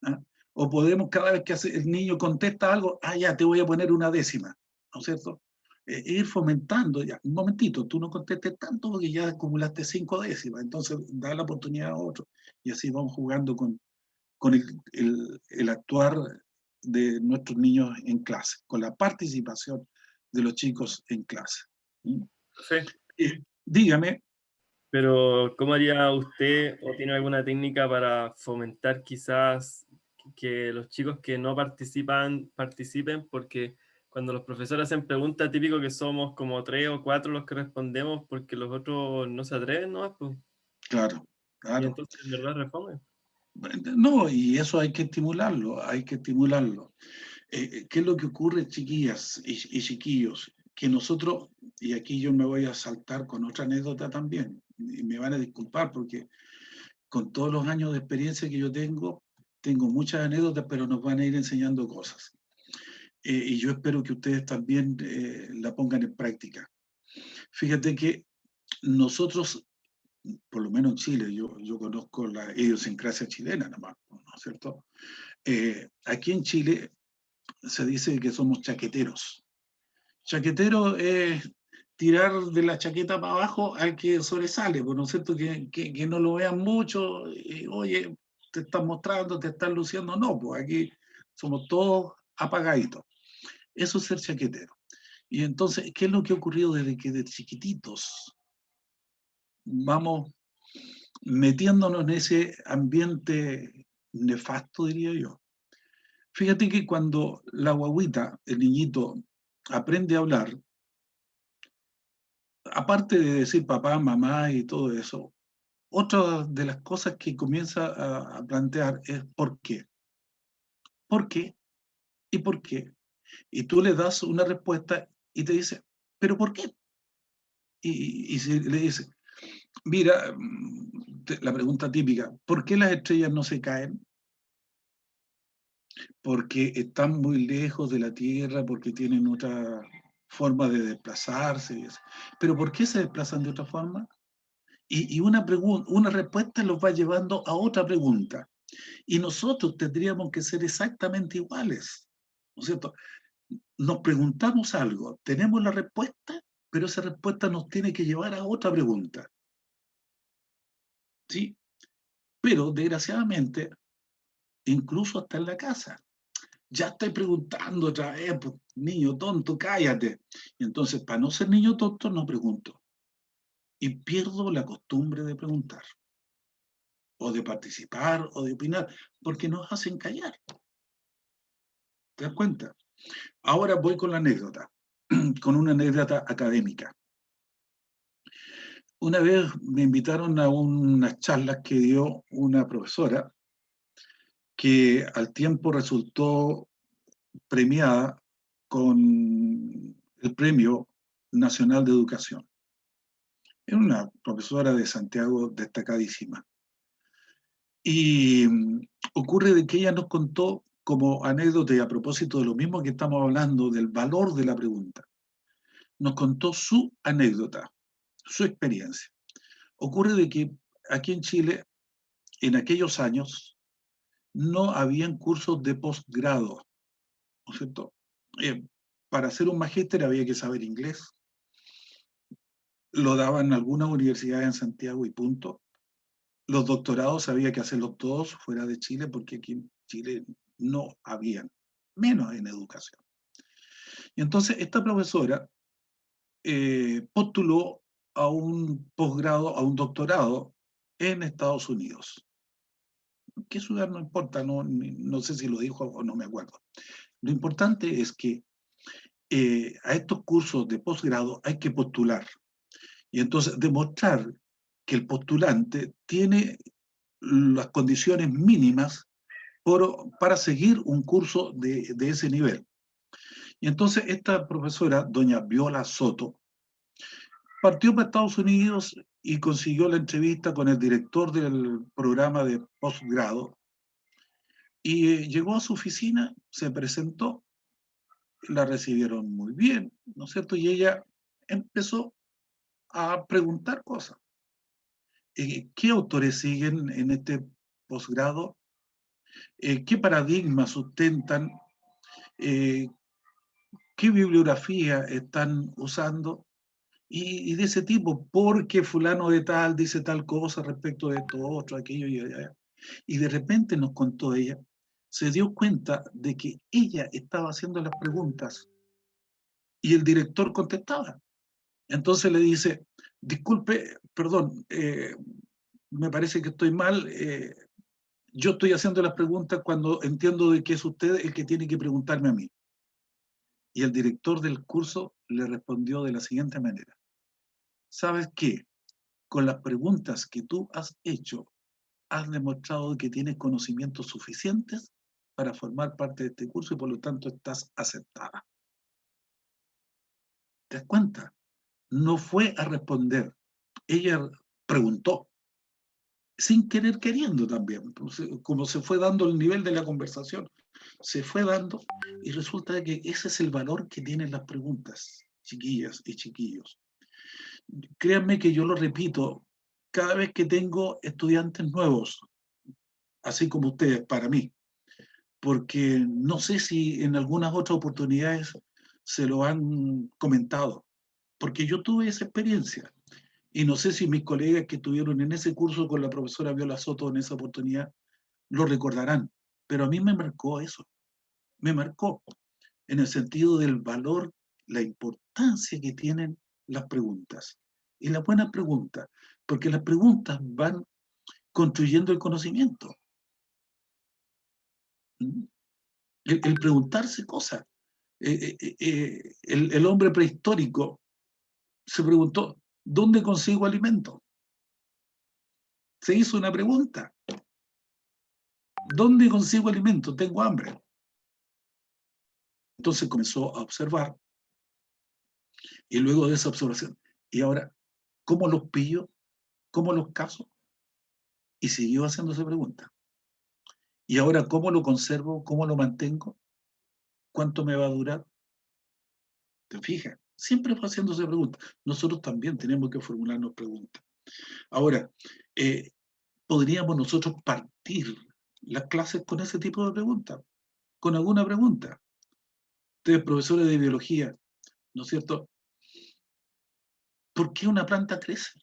¿Ah? O podemos, cada vez que el niño contesta algo, ah, ya, te voy a poner una décima, ¿no es cierto? Ir fomentando, ya, un momentito, tú no contestes tanto porque ya acumulaste 5 décimas, entonces da la oportunidad a otro. Y así vamos jugando con el actuar de nuestros niños en clase, con la participación de los chicos en clase. Profe, Dígame. pero ¿cómo haría usted o tiene alguna técnica para fomentar quizás que los chicos que no participen? Porque cuando los profesores hacen preguntas, típico que somos como 3 o 4 los que respondemos porque los otros no se atreven, ¿no? Pues, Claro, y claro. entonces en verdad responden. No, y eso hay que estimularlo, hay que estimularlo. ¿Qué es lo que ocurre, chiquillas y chiquillos? Que nosotros, y aquí yo me voy a saltar con otra anécdota también, y me van a disculpar porque con todos los años de experiencia que yo tengo muchas anécdotas, pero nos van a ir enseñando cosas. Y yo espero que ustedes también la pongan en práctica. Fíjate que nosotros, por lo menos en Chile, yo conozco la idiosincrasia chilena nomás, ¿no es cierto? Aquí en Chile se dice que somos chaqueteros. Chaquetero es tirar de la chaqueta para abajo al que sobresale, ¿no es cierto? Que no lo vean mucho, y, oye, te están mostrando, te están luciendo, no, pues aquí somos todos apagaditos. Eso es ser chaquetero. Y entonces, ¿qué es lo que ha ocurrido desde que de chiquititos vamos metiéndonos en ese ambiente nefasto, diría yo? Fíjate que cuando la guaguita, el niñito, aprende a hablar, aparte de decir papá, mamá y todo eso, otra de las cosas que comienza a plantear es ¿por qué? ¿Por qué? ¿Y por qué? Y tú le das una respuesta y te dice, ¿pero por qué? Y si le dice, mira, la pregunta típica, ¿por qué las estrellas no se caen? Porque están muy lejos de la Tierra, porque tienen otra forma de desplazarse. Y eso. ¿Pero por qué se desplazan de otra forma? Y una respuesta los va llevando a otra pregunta. Y nosotros tendríamos que ser exactamente iguales, ¿no es cierto? Nos preguntamos algo, tenemos la respuesta, pero esa respuesta nos tiene que llevar a otra pregunta. ¿Sí? Pero desgraciadamente, incluso hasta en la casa, ya estoy preguntando otra vez, pues, niño tonto, cállate. Y entonces, para no ser niño tonto, no pregunto. Y pierdo la costumbre de preguntar, o de participar, o de opinar, porque nos hacen callar. ¿Te das cuenta? Ahora voy con la anécdota, con una anécdota académica. Una vez me invitaron a unas charlas que dio una profesora que al tiempo resultó premiada con el Premio Nacional de Educación. Es una profesora de Santiago destacadísima. Y ocurre de que ella nos contó como anécdota, y a propósito de lo mismo que estamos hablando, del valor de la pregunta, nos contó su anécdota, su experiencia. Ocurre de que aquí en Chile, en aquellos años, no habían cursos de posgrado, ¿no es cierto? Para ser un magíster había que saber inglés, lo daban algunas universidades en Santiago y punto. Los doctorados había que hacerlos todos fuera de Chile, porque aquí en Chile no habían, menos en educación. Y entonces esta profesora postuló a un posgrado, a un doctorado en Estados Unidos. ¿Qué ciudad? No importa, no sé si lo dijo o no me acuerdo. Lo importante es que a estos cursos de posgrado hay que postular. Y entonces demostrar que el postulante tiene las condiciones mínimas para seguir un curso de ese nivel. Y entonces esta profesora, doña Viola Soto, partió para Estados Unidos y consiguió la entrevista con el director del programa de posgrado, y llegó a su oficina, se presentó, la recibieron muy bien, ¿no es cierto? Y ella empezó a preguntar cosas. ¿Qué autores siguen en este posgrado? ¿Qué paradigmas sustentan? ¿Qué bibliografía están usando? Y de ese tipo, porque fulano de tal dice tal cosa respecto de esto, otro, aquello y allá. Y de repente nos contó ella, se dio cuenta de que ella estaba haciendo las preguntas y el director contestaba. Entonces le dice, disculpe, perdón, me parece que estoy mal, yo estoy haciendo las preguntas cuando entiendo de que es usted el que tiene que preguntarme a mí. Y el director del curso le respondió de la siguiente manera, ¿sabes qué? Con las preguntas que tú has hecho, has demostrado que tienes conocimientos suficientes para formar parte de este curso y por lo tanto estás aceptada. ¿Te das cuenta? No fue a responder, ella preguntó, sin querer queriendo también, como se fue dando el nivel de la conversación, se fue dando, y resulta que ese es el valor que tienen las preguntas, chiquillas y chiquillos. Créanme que yo lo repito cada vez que tengo estudiantes nuevos, así como ustedes para mí, porque no sé si en algunas otras oportunidades se lo han comentado, porque yo tuve esa experiencia. Y no sé si mis colegas que estuvieron en ese curso con la profesora Viola Soto en esa oportunidad lo recordarán, pero a mí me marcó eso, me marcó en el sentido del valor, la importancia que tienen las preguntas. Y las buenas preguntas, porque las preguntas van construyendo el conocimiento. El preguntarse cosas. El hombre prehistórico se preguntó, ¿dónde consigo alimento? Se hizo una pregunta. ¿Dónde consigo alimento? Tengo hambre. Entonces comenzó a observar, y luego de esa observación, y ahora, ¿cómo los pillo? ¿Cómo los caso? Y siguió haciéndose preguntas. Y ahora, ¿cómo lo conservo? ¿Cómo lo mantengo? ¿Cuánto me va a durar? ¿Te fijas? Siempre fue haciéndose preguntas. Nosotros también tenemos que formularnos preguntas. Ahora, ¿podríamos nosotros partir las clases con ese tipo de preguntas? Con alguna pregunta. Ustedes, profesores de biología, ¿no es cierto? ¿Por qué una planta crece?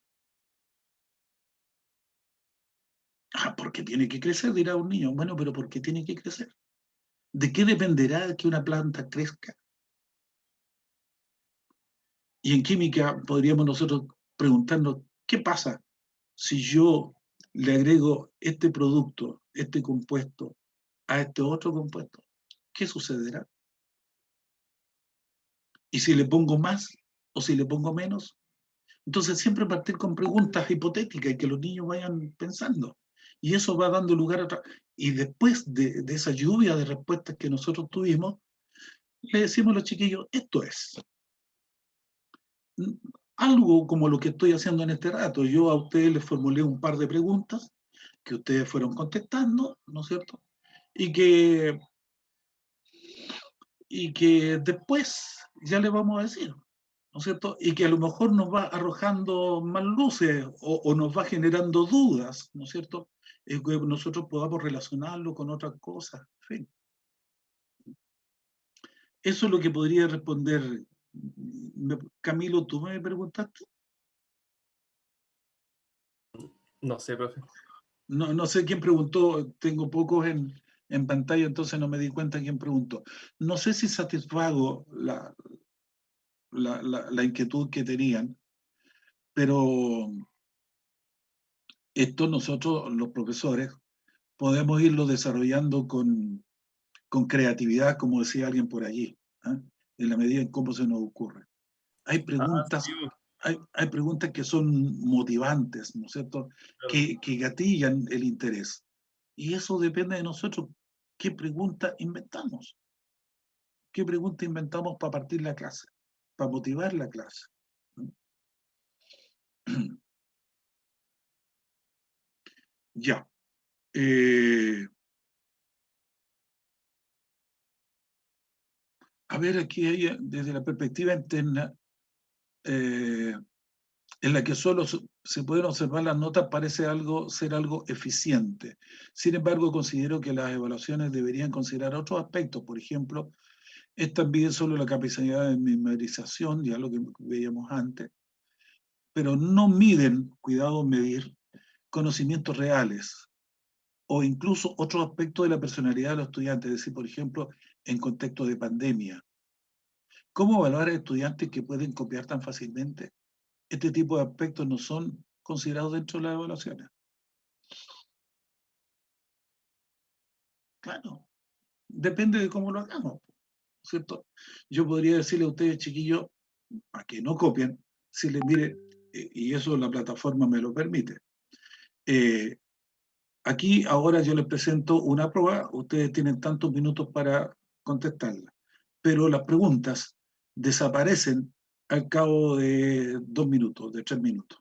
Ah, porque tiene que crecer, dirá un niño. Bueno, pero ¿por qué tiene que crecer? ¿De qué dependerá que una planta crezca? Y en química podríamos nosotros preguntarnos, ¿qué pasa si yo le agrego este producto, este compuesto, a este otro compuesto? ¿Qué sucederá? ¿Y si le pongo más o si le pongo menos? Entonces siempre partir con preguntas hipotéticas y que los niños vayan pensando. Y eso va dando lugar a Y después de esa lluvia de respuestas que nosotros tuvimos, le decimos a los chiquillos, esto es. Algo como lo que estoy haciendo en este rato. Yo a ustedes les formulé un par de preguntas que ustedes fueron contestando, ¿no es cierto? Y que después ya les vamos a decir, ¿no es cierto? Y que a lo mejor nos va arrojando más luces o nos va generando dudas, ¿no es cierto? Que nosotros podamos relacionarlo con otras cosas, en fin. Eso es lo que podría responder. Camilo, ¿tú me preguntaste? No sé, profe. No sé quién preguntó, tengo pocos en pantalla, entonces no me di cuenta quién preguntó. No sé si satisfago la inquietud que tenían, pero esto nosotros, los profesores, podemos irlo desarrollando con creatividad, como decía alguien por allí, ¿eh? En la medida en cómo se nos ocurre. Hay preguntas, Sí, hay preguntas que son motivantes, ¿no es cierto? claro. Que gatillan el interés. Y eso depende de nosotros. ¿Qué pregunta inventamos? ¿Qué pregunta inventamos para partir la clase? Para motivar la clase. Ya. A ver, aquí hay, desde la perspectiva interna, en la que solo se pueden observar las notas, parece ser algo eficiente. Sin embargo, considero que las evaluaciones deberían considerar otros aspectos. Por ejemplo, es también solo la capacidad de memorización, ya lo que veíamos antes, pero no miden, cuidado medir, conocimientos reales o incluso otros aspectos de la personalidad de los estudiantes, es decir, por ejemplo, en contexto de pandemia. ¿Cómo evaluar a estudiantes que pueden copiar tan fácilmente? Este tipo de aspectos no son considerados dentro de las evaluaciones. Claro, depende de cómo lo hagamos, ¿cierto? Yo podría decirle a ustedes, chiquillos, para que no copien, si les mire, y eso la plataforma me lo permite. Aquí ahora yo les presento una prueba, ustedes tienen tantos minutos para contestarla, pero las preguntas desaparecen al cabo de 2 minutos, de 3 minutos.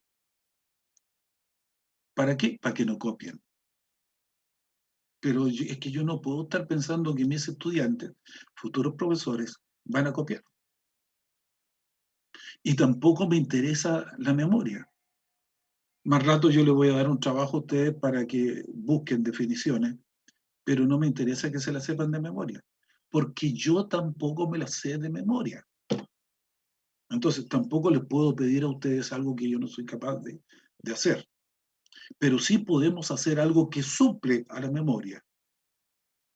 ¿Para qué? Para que no copien. Pero es que yo no puedo estar pensando que mis estudiantes, futuros profesores, van a copiar. Y tampoco me interesa la memoria. Más rato yo les voy a dar un trabajo a ustedes para que busquen definiciones, pero no me interesa que se las sepan de memoria, porque yo tampoco me las sé de memoria. Entonces tampoco les puedo pedir a ustedes algo que yo no soy capaz de hacer. Pero sí podemos hacer algo que suple a la memoria,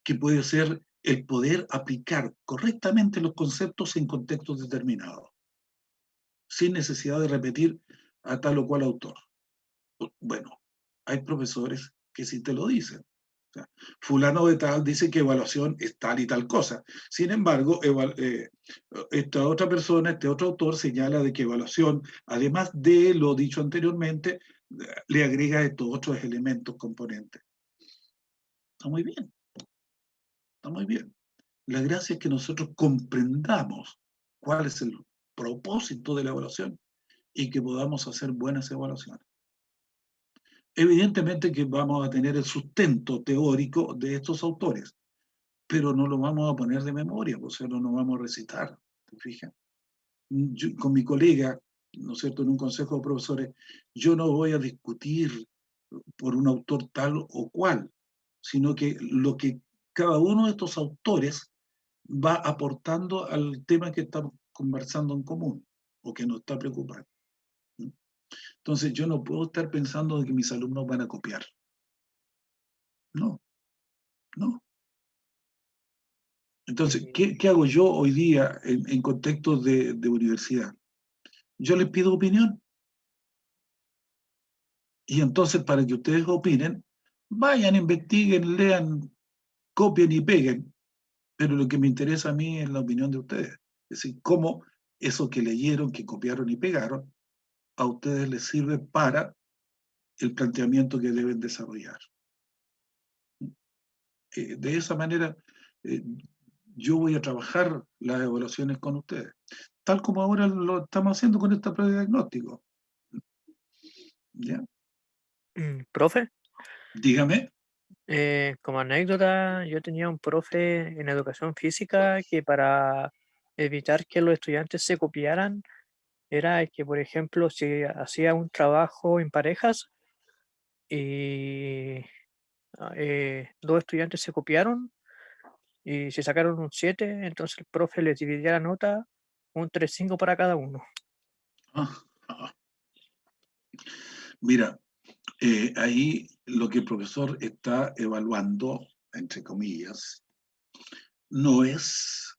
que puede ser el poder aplicar correctamente los conceptos en contextos determinados, sin necesidad de repetir a tal o cual autor. Bueno, hay profesores que sí te lo dicen. O sea, fulano de tal dice que evaluación es tal y tal cosa. Sin embargo, esta otra persona, este otro autor señala de que evaluación, además de lo dicho anteriormente, le agrega estos otros elementos componentes. Está muy bien, está muy bien. La gracia es que nosotros comprendamos cuál es el propósito de la evaluación y que podamos hacer buenas evaluaciones. Evidentemente que vamos a tener el sustento teórico de estos autores, pero no lo vamos a poner de memoria, o sea, no nos vamos a recitar, ¿te fijas? Yo, con mi colega, ¿no es cierto?, en un consejo de profesores, yo no voy a discutir por un autor tal o cual, sino que lo que cada uno de estos autores va aportando al tema que estamos conversando en común o que nos está preocupando. Entonces yo no puedo estar pensando de que mis alumnos van a copiar. No, no. Entonces, ¿qué hago yo hoy día en contextos de universidad? Yo les pido opinión. Y entonces, para que ustedes opinen, vayan, investiguen, lean, copien y peguen. Pero lo que me interesa a mí es la opinión de ustedes. Es decir, cómo eso que leyeron, que copiaron y pegaron, a ustedes les sirve para el planteamiento que deben desarrollar. de esa manera yo voy a trabajar las evaluaciones con ustedes, tal como ahora lo estamos haciendo con esta prueba de diagnóstico. ¿Ya? Profe, Dígame. como anécdota, yo tenía un profe en educación física que para evitar que los estudiantes se copiaran, era que, por ejemplo, si hacía un trabajo en parejas y dos estudiantes se copiaron y se sacaron un 7, entonces el profe les dividía la nota un 3,5 para cada uno. Mira, ahí lo que el profesor está evaluando, entre comillas, no es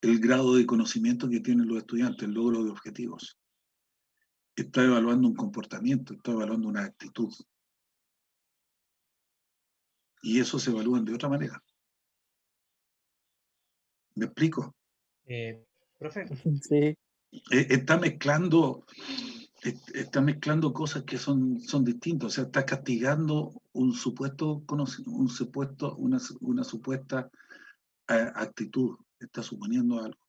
el grado de conocimiento que tienen los estudiantes, el logro de objetivos. Está evaluando un comportamiento, está evaluando una actitud. Y eso se evalúan de otra manera. ¿Me explico? Profe, Sí, Está mezclando cosas que son distintas. O sea, está castigando una supuesta actitud. Está suponiendo algo.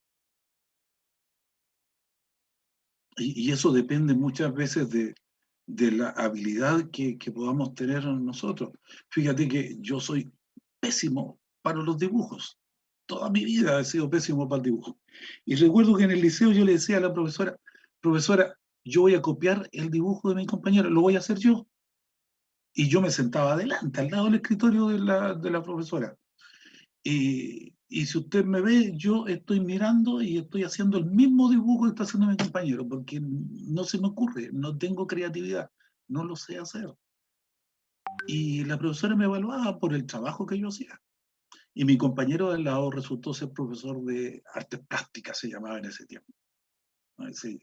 Y eso depende muchas veces de la habilidad que podamos tener nosotros. Fíjate que yo soy pésimo para los dibujos. Toda mi vida he sido pésimo para el dibujo. Y recuerdo que en el liceo yo le decía a la profesora, yo voy a copiar el dibujo de mi compañero, lo voy a hacer yo. Y yo me sentaba adelante, al lado del escritorio de la profesora. Y si usted me ve, yo estoy mirando y estoy haciendo el mismo dibujo que está haciendo mi compañero, porque no se me ocurre, no tengo creatividad, no lo sé hacer. Y la profesora me evaluaba por el trabajo que yo hacía. Y mi compañero al lado resultó ser profesor de artes plásticas, se llamaba en ese tiempo. Sí.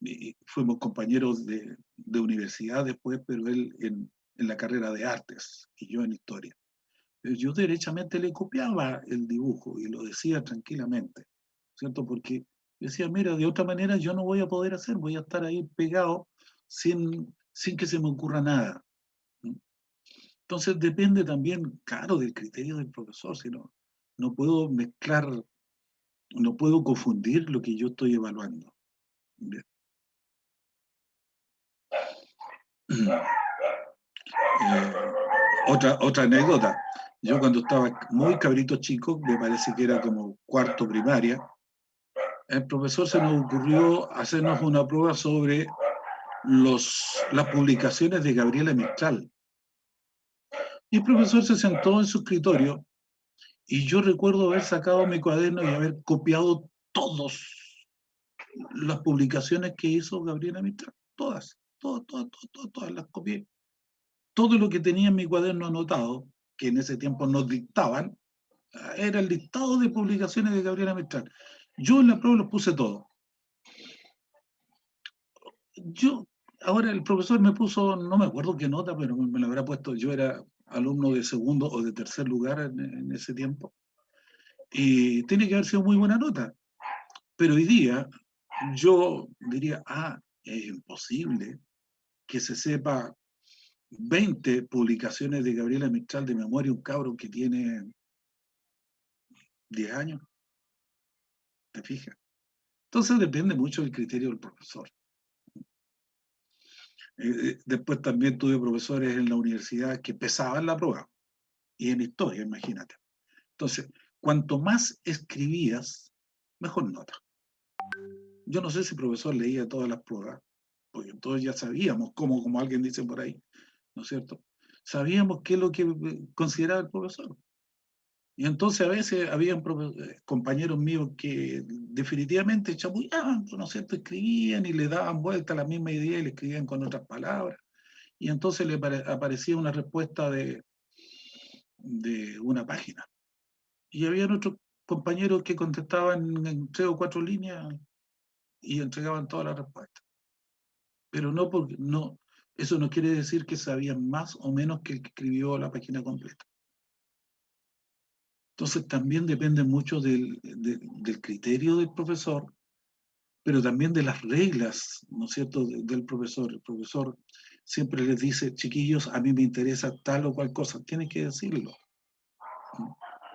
Y fuimos compañeros de universidad después, pero él en la carrera de artes y yo en historia. Yo derechamente le copiaba el dibujo y lo decía tranquilamente, ¿cierto? Porque decía, mira, de otra manera yo no voy a poder hacer, voy a estar ahí pegado sin que se me ocurra nada. Entonces depende también, claro, del criterio del profesor, si no, no puedo mezclar, no puedo confundir lo que yo estoy evaluando. Bien. Otra anécdota. Yo cuando estaba muy cabrito chico, me parece que era como cuarto primaria, el profesor se nos ocurrió hacernos una prueba sobre las publicaciones de Gabriela Mistral. Y el profesor se sentó en su escritorio y yo recuerdo haber sacado mi cuaderno y haber copiado todas las publicaciones que hizo Gabriela Mistral. Todas las copié. Todo lo que tenía en mi cuaderno anotado, que en ese tiempo nos dictaban, era el listado de publicaciones de Gabriela Mistral. Yo en la prueba los puse todos. Ahora el profesor me puso, no me acuerdo qué nota, pero me lo habrá puesto, yo era alumno de segundo o de tercer lugar en ese tiempo, y tiene que haber sido muy buena nota. Pero hoy día yo diría, es imposible que se sepa 20 publicaciones de Gabriela Mistral de memoria, un cabro que tiene 10 años, ¿te fijas? Entonces depende mucho del criterio del profesor. Después también tuve profesores en la universidad que pesaban la prueba, y en historia, imagínate. Entonces, cuanto más escribías, mejor nota. Yo no sé si el profesor leía todas las pruebas, porque todos ya sabíamos, como alguien dice por ahí, ¿no es cierto? Sabíamos qué es lo que consideraba el profesor. Y entonces a veces habían compañeros míos que definitivamente chamullaban, ¿no es cierto? Escribían y le daban vuelta a la misma idea y le escribían con otras palabras. Y entonces le aparecía una respuesta de una página. Y había otros compañeros que contestaban en 3 o 4 líneas y entregaban toda la respuesta. Pero eso no quiere decir que sabían más o menos que el que escribió la página completa. Entonces también depende mucho del criterio del profesor, pero también de las reglas, ¿no es cierto?, del profesor. El profesor siempre les dice, chiquillos, a mí me interesa tal o cual cosa, tienen que decirlo.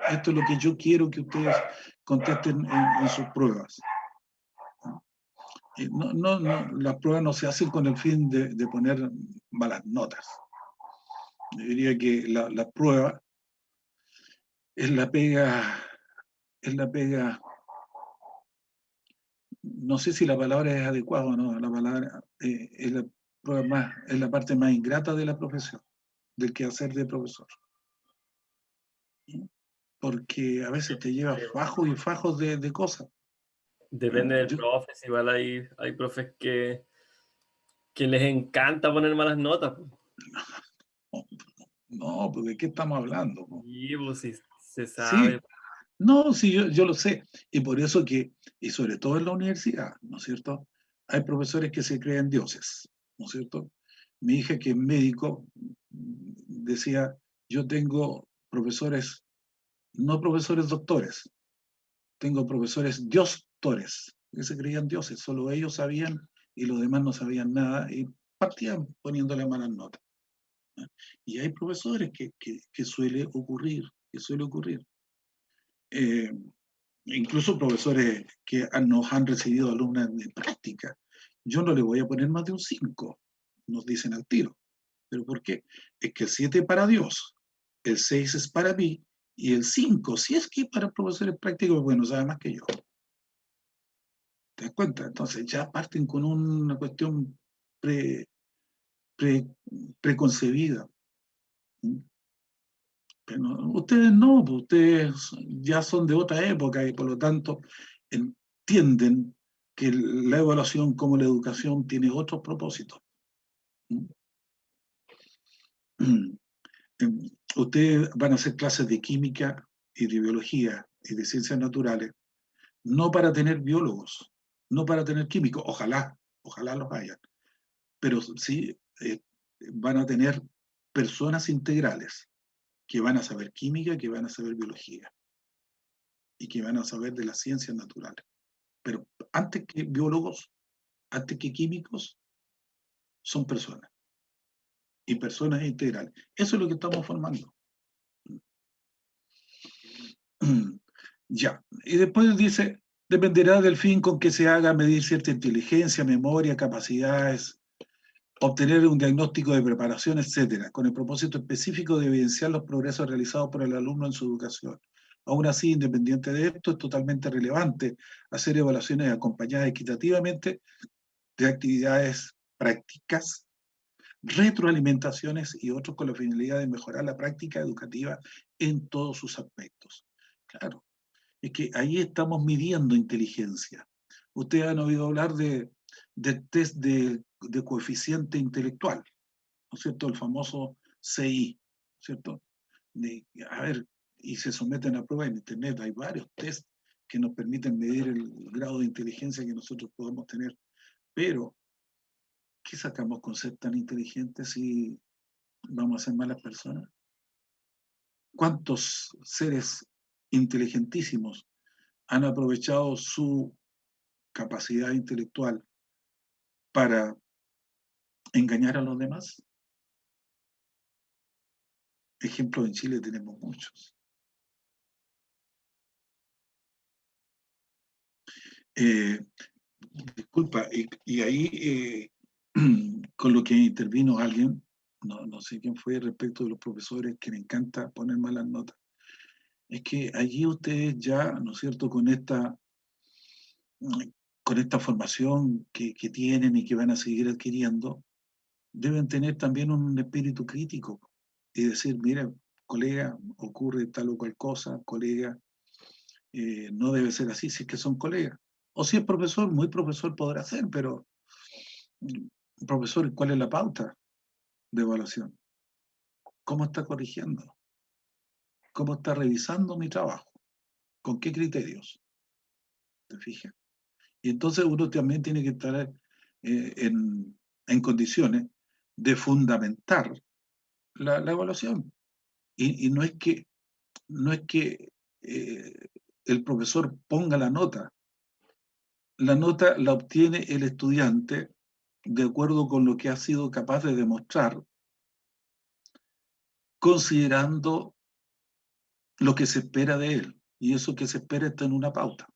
Esto es lo que yo quiero que ustedes contesten en sus pruebas. Las pruebas no se hacen con el fin de poner malas notas. Yo diría que la prueba es la pega, no sé si la palabra es adecuada o no, la palabra es la prueba más, es la parte más ingrata de la profesión, del quehacer de profesor. Porque a veces te lleva fajos y fajos de cosas. Depende del profe, igual hay profes que les encanta poner malas notas. No, pues ¿de qué estamos hablando? Sí, pues sí, se Sí, sabe. no, sí, yo lo sé. Y por eso y sobre todo en la universidad, ¿no es cierto? Hay profesores que se creen dioses, ¿no es cierto? Mi hija, que es médico, decía, yo tengo profesores, no profesores doctores, tengo profesores diostores, que se creían dioses, solo ellos sabían y los demás no sabían nada y partían poniéndole malas notas. Y hay profesores que suele ocurrir, incluso profesores que nos han recibido alumnas de práctica. Yo no le voy a poner más de un 5, nos dicen al tiro. ¿Pero por qué? Es que el 7 es para Dios, el 6 es para mí, y el 5, si es que para profesores prácticos, bueno, sabe más que yo. ¿Te das cuenta? Entonces ya parten con una cuestión preconcebida. Pero ustedes no, pues ustedes ya son de otra época y por lo tanto entienden que la evaluación como la educación tiene otros propósitos. Ustedes van a hacer clases de química y de biología y de ciencias naturales, no para tener biólogos, no para tener químicos, ojalá los hayan, pero sí van a tener personas integrales que van a saber química, que van a saber biología y que van a saber de las ciencias naturales. Pero antes que biólogos, antes que químicos, son personas. Y personas integrales. Eso es lo que estamos formando. Ya. Y después dice, dependerá del fin con que se haga medir cierta inteligencia, memoria, capacidades, obtener un diagnóstico de preparación, etcétera, con el propósito específico de evidenciar los progresos realizados por el alumno en su educación. Aún así, independiente de esto, es totalmente relevante hacer evaluaciones acompañadas equitativamente de actividades prácticas, retroalimentaciones y otros con la finalidad de mejorar la práctica educativa en todos sus aspectos. Claro, es que ahí estamos midiendo inteligencia. Ustedes han oído hablar de test de coeficiente intelectual, ¿no es cierto? El famoso CI, ¿cierto? A ver, y se someten a prueba en Internet. Hay varios test que nos permiten medir el grado de inteligencia que nosotros podemos tener, pero ¿qué sacamos con ser tan inteligentes si vamos a ser malas personas? ¿Cuántos seres inteligentísimos han aprovechado su capacidad intelectual para engañar a los demás? Ejemplos en Chile tenemos muchos. Disculpa, y ahí con lo que intervino alguien, no sé quién fue, respecto de los profesores que le encanta poner malas notas, es que allí ustedes ya, ¿no es cierto?, con esta formación que tienen y que van a seguir adquiriendo, deben tener también un espíritu crítico y decir, mira, colega, ocurre tal o cual cosa, colega, no debe ser así si es que son colegas. O si es profesor, muy profesor podrá ser, pero profesor, ¿cuál es la pauta de evaluación? ¿Cómo está corrigiendo? ¿Cómo está revisando mi trabajo? ¿Con qué criterios? ¿Te fijas? Y entonces uno también tiene que estar en condiciones de fundamentar la evaluación. Y no es que el profesor ponga la nota la nota la obtiene el estudiante de acuerdo con lo que ha sido capaz de demostrar, considerando lo que se espera de él. Y eso que se espera está en una pauta.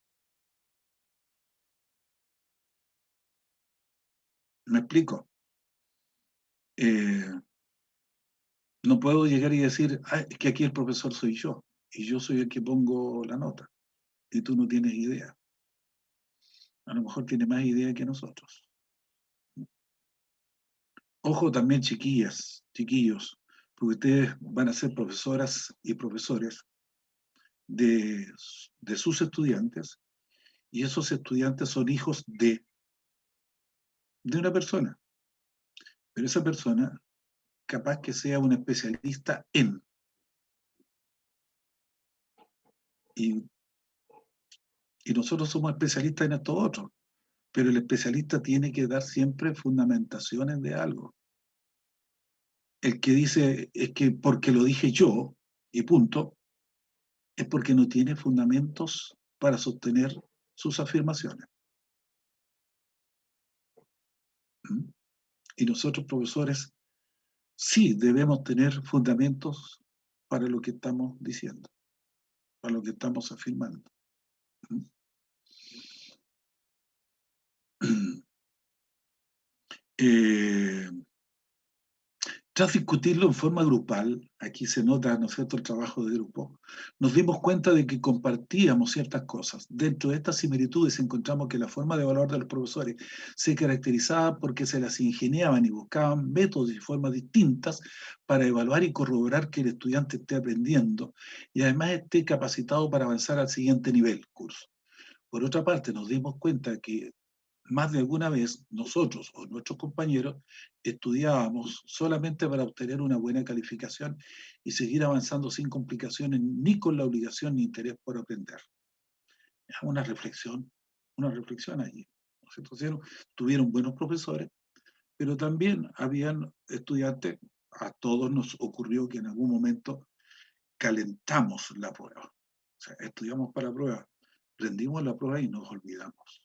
¿Me explico? No puedo llegar y decir, es que aquí el profesor soy yo, y yo soy el que pongo la nota, y tú no tienes idea. A lo mejor tiene más idea que nosotros. Ojo también, chiquillas, chiquillos, porque ustedes van a ser profesoras y profesores de sus estudiantes, y esos estudiantes son hijos de una persona, pero esa persona capaz que sea un especialista en, y nosotros somos especialistas en esto otro, pero el especialista tiene que dar siempre fundamentaciones de algo. El que dice es que porque lo dije yo, y punto, es porque no tiene fundamentos para sostener sus afirmaciones. ¿Mm? Y nosotros, profesores, sí debemos tener fundamentos para lo que estamos diciendo, para lo que estamos afirmando. ¿Mm? Tras discutirlo en forma grupal, aquí se nota, ¿no es cierto?, el trabajo de grupo, nos dimos cuenta de que compartíamos ciertas cosas. Dentro de estas similitudes encontramos que la forma de evaluar de los profesores se caracterizaba porque se las ingeniaban y buscaban métodos y formas distintas para evaluar y corroborar que el estudiante esté aprendiendo y además esté capacitado para avanzar al siguiente nivel curso. Por otra parte, nos dimos cuenta que más de alguna vez nosotros o nuestros compañeros estudiábamos solamente para obtener una buena calificación y seguir avanzando sin complicaciones ni con la obligación ni interés por aprender. Es una reflexión allí. Entonces, tuvieron buenos profesores, pero también habían estudiantes, a todos nos ocurrió que en algún momento calentamos la prueba. O sea, estudiamos para la prueba, rendimos la prueba y nos olvidamos.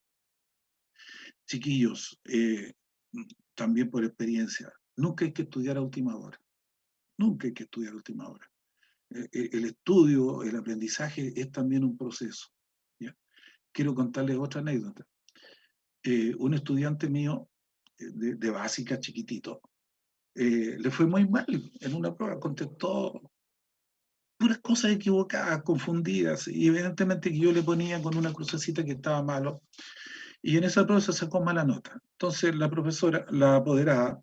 Chiquillos, también por experiencia, nunca hay que estudiar a última hora. Nunca hay que estudiar a última hora. El estudio, el aprendizaje es también un proceso. ¿Ya? Quiero contarles otra anécdota. Un estudiante mío de básica, chiquitito, le fue muy mal en una prueba, contestó puras cosas equivocadas, confundidas, y evidentemente que yo le ponía con una crucecita que estaba malo, y en esa prueba se sacó mala nota. Entonces la profesora, la apoderada,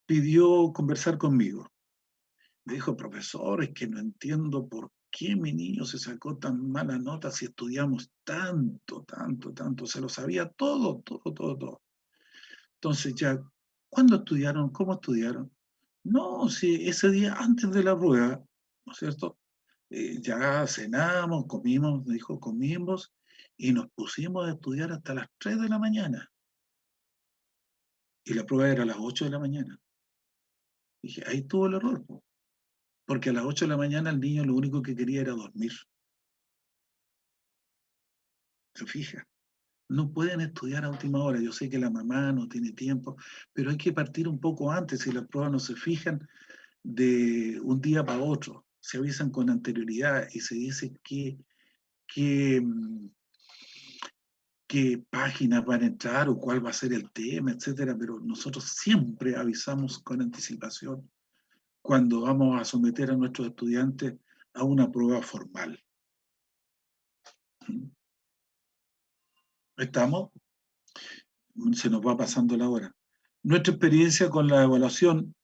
pidió conversar conmigo. Me dijo, profesor, es que no entiendo por qué mi niño se sacó tan mala nota si estudiamos tanto, tanto, tanto. Se lo sabía todo, todo, todo, todo. Entonces ya, ¿cuándo estudiaron? ¿Cómo estudiaron? No, si ese día antes de la prueba, ¿no es cierto? Ya cenamos, comimos, me dijo, comimos y nos pusimos a estudiar hasta las 3 de la mañana. Y la prueba era a las 8 de la mañana. Dije, ahí estuvo el error, porque a las 8 de la mañana el niño lo único que quería era dormir. ¿Se fija? No pueden estudiar a última hora. Yo sé que la mamá no tiene tiempo, pero hay que partir un poco antes. Si las pruebas no se fijan de un día para otro, se avisan con anterioridad y se dice qué páginas van a entrar o cuál va a ser el tema, etcétera. Pero nosotros siempre avisamos con anticipación cuando vamos a someter a nuestros estudiantes a una prueba formal. ¿Estamos? Se nos va pasando la hora. Nuestra experiencia con la evaluación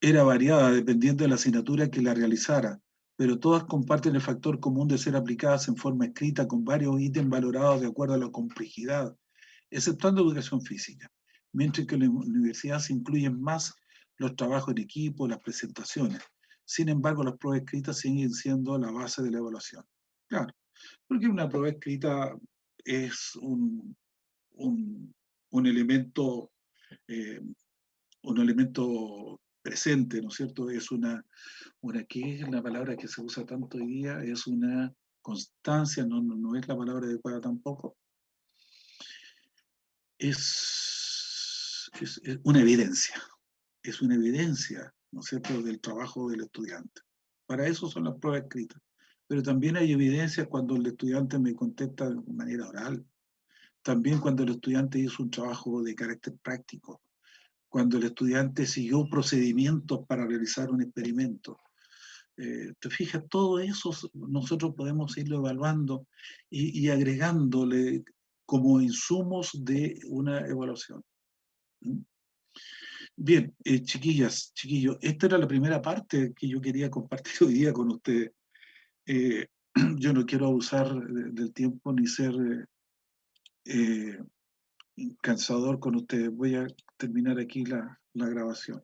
era variada dependiendo de la asignatura que la realizara, pero todas comparten el factor común de ser aplicadas en forma escrita con varios ítems valorados de acuerdo a la complejidad, exceptuando educación física, mientras que en la universidad se incluyen más los trabajos en equipo, las presentaciones. Sin embargo, las pruebas escritas siguen siendo la base de la evaluación. Claro, porque una prueba escrita es un elemento, eh, un elemento presente, ¿no es cierto? Es ¿qué es la palabra que se usa tanto hoy día? Es una constancia, no es la palabra adecuada tampoco. es una evidencia. Es una evidencia, ¿no es cierto?, del trabajo del estudiante. Para eso son las pruebas escritas. Pero también hay evidencia cuando el estudiante me contesta de manera oral. También cuando el estudiante hizo un trabajo de carácter práctico. Cuando el estudiante siguió procedimientos para realizar un experimento. Te fijas, todo eso nosotros podemos irlo evaluando y agregándole como insumos de una evaluación. Bien, chiquillas, chiquillos, esta era la primera parte que yo quería compartir hoy día con ustedes. Yo no quiero abusar del tiempo ni ser cansador con ustedes. Voy a terminar aquí la grabación.